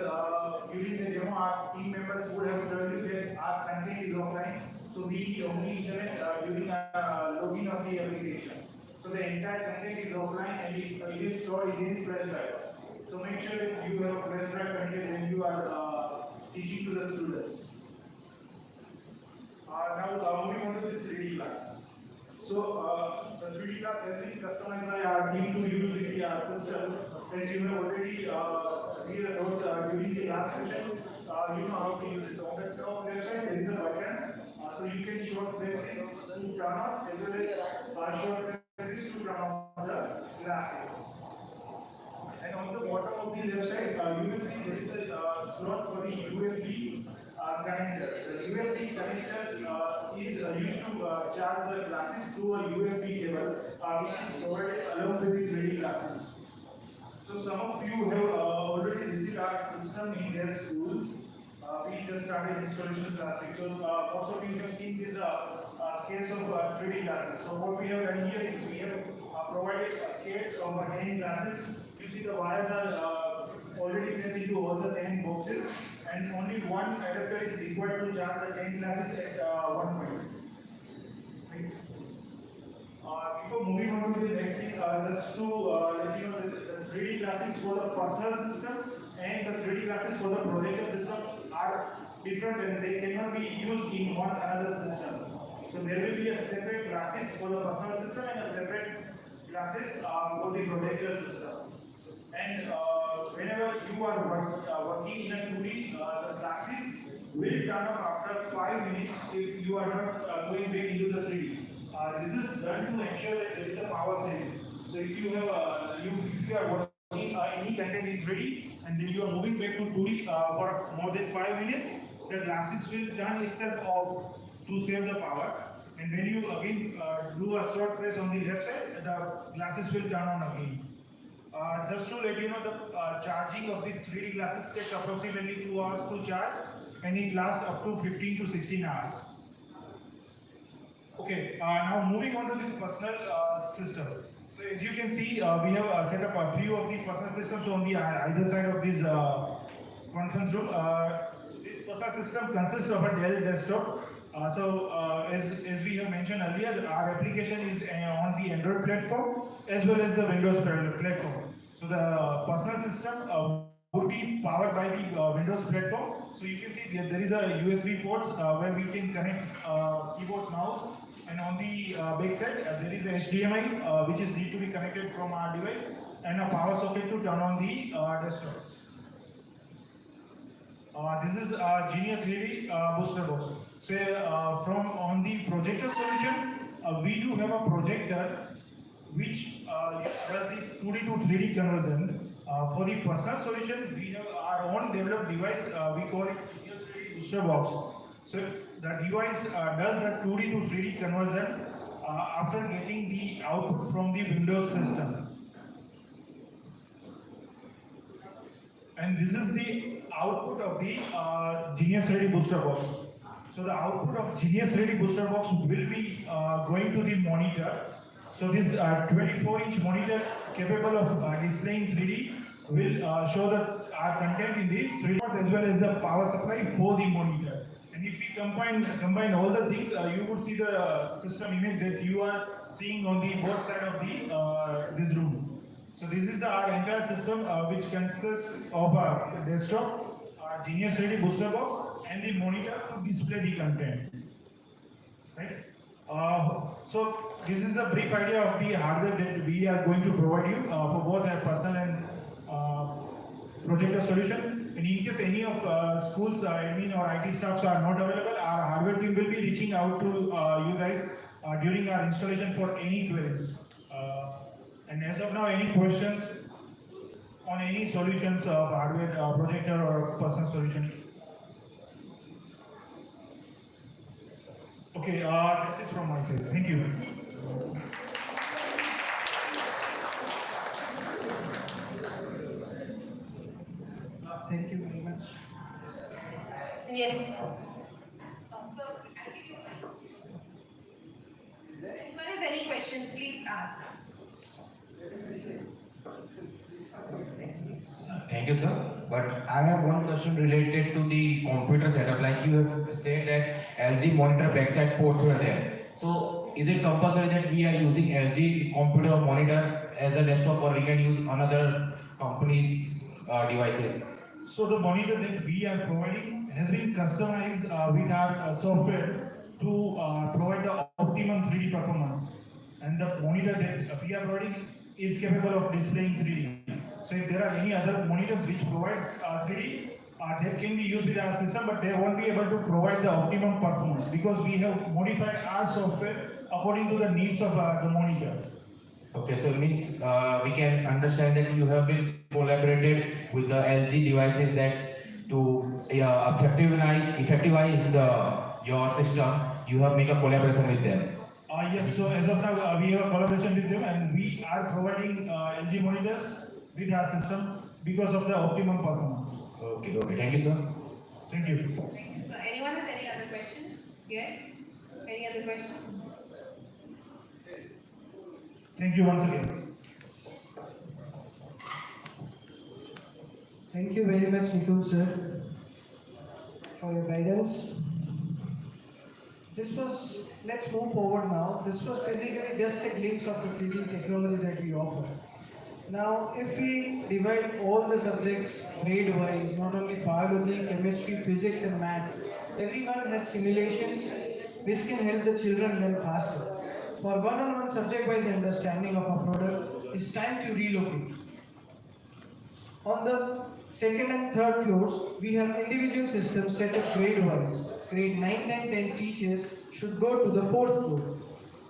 during the demo, our team members would have told you that our content is offline, so we need only internet during login of the application. So the entire content is offline and it is stored in the flash drive. So make sure that you have a flash drive connected when you are teaching to the students. Now moving on to the 3D class. So the 3D class has been customized by our team to use with the system. As you have already during the last session, you know how to use it. On the top left side, there is a button, so you can short press it to turn on, as well as short press it to turn on the glasses. And on the bottom of the left side, you will see there is a slot for the USB connector. The USB connector is used to charge the glasses through a USB cable, which is provided along with the 3D glasses. So some of you have already received our system in their schools. We just started installation last week. So most of you have seen this case of 3D glasses. So what we have done here is we have provided a case of 10 glasses. You see the wires are already placed into all the 10 boxes, and only one adapter is required to charge the 10 glasses at one point. Right? Before moving on to the next thing, just to let you know that the 3D glasses for the personal system and the 3D glasses for the projector system are different and they cannot be used in one another system. So there will be a separate glasses for the personal system and a separate glasses for the projector system. And whenever you are working in a 2D, the glasses will turn off after 5 minutes if you are not going back into the 3D. This is done to ensure that there is a power saving. So if you have if you are watching any content in 3D and then you are moving back to 2D for more than 5 minutes, the glasses will turn itself off to save the power. And when you again do a short press on the left side, the glasses will turn on again. Just to let you know, the charging of the 3D glasses takes approximately 2 hours to charge and it lasts up to 15 to 16 hours. Okay, now moving on to the personal system. So as you can see, we have set up a few of the personal systems on the either side of this conference room. This personal system consists of a Dell desktop. As we have mentioned earlier, our application is on the Android platform as well as the Windows platform. So the personal system would be powered by the Windows platform. So you can see there is a USB ports where we can connect keyboards, mouse, and on the back side there is a HDMI which is need to be connected from our device and a power socket to turn on the desktop. This is Genia 3D booster box. So on the projector solution, we do have a projector which does the 2D to 3D conversion. For the personal solution, we have our own developed device. We call it Genia 3D booster box. So the device does the 2D to 3D conversion after getting the output from the Windows system. And this is the output of the Genius 3D booster box. So the output of Genius 3D booster box will be going to the monitor. So this 24-inch monitor capable of displaying 3D will show our content in the 3D as well as the power supply for the monitor. And if we combine all the things, you would see the system image that you are seeing on the both side of the this room. So this is our entire system which consists of a desktop, our Genius 3D booster box, and the monitor to display the content. Right? So this is a brief idea of the hardware that we are going to provide you for both our personal and projector solution. And in case any of schools, admin or IT staffs are not available, our hardware team will be reaching out to you guys during our installation for any queries. And as of now, any questions on any solutions of hardware, projector or personal solution? Okay, that's it from my side. Thank you. Thank you very much. Yes. So, I'll give you a mic. If anyone has any questions, please ask. Thank you, sir. But I have one question related to the computer setup. Like you have said that LG monitor backside ports were there. So is it compulsory that we are using LG computer monitor as a desktop, or we can use another company's devices? So the monitor that we are providing has been customized with our software to provide the optimum 3D performance. And the monitor that we are providing is capable of displaying 3D. So if there are any other monitors which provides 3D, that can be used with our system, but they won't be able to provide the optimum performance because we have modified our software according to the needs of the monitor. Okay, so it means we can understand that you have been collaborated with the LG devices that to effectivize your system. You have made a collaboration with them. Yes, so as of now, we have a collaboration with them and we are providing LG monitors with our system because of the optimum performance. Okay, thank you, sir. Thank you. So, anyone has any other questions? Yes? Any other questions? Thank you once again. Thank you very much, Nikhil sir, for your guidance. let's move forward now. This was basically just a glimpse of the 3D technology that we offer. Now, if we divide all the subjects grade-wise, not only biology, chemistry, physics and maths, everyone has simulations which can help the children learn faster. For one-on-one subject-wise understanding of a product, it's time to relocate. On the second and third floors, we have individual systems set up grade-wise. Grade 9 and 10 teachers should go to the fourth floor.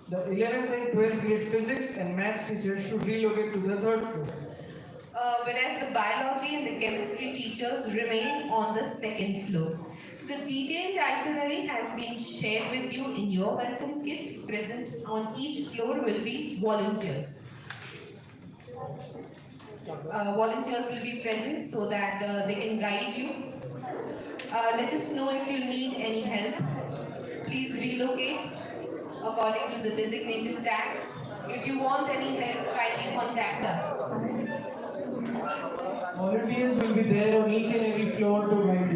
The 11th and 12th grade physics and maths teachers should relocate to the third floor. Whereas the biology and the chemistry teachers remain on the second floor. The detailed itinerary has been shared with you in your welcome kit. Present on each floor will be volunteers. Volunteers will be present so that they can guide you. Let us know if you need any help. Please relocate according to the designated tags. If you want any help, kindly contact us. Volunteers will be there on each and every floor to guide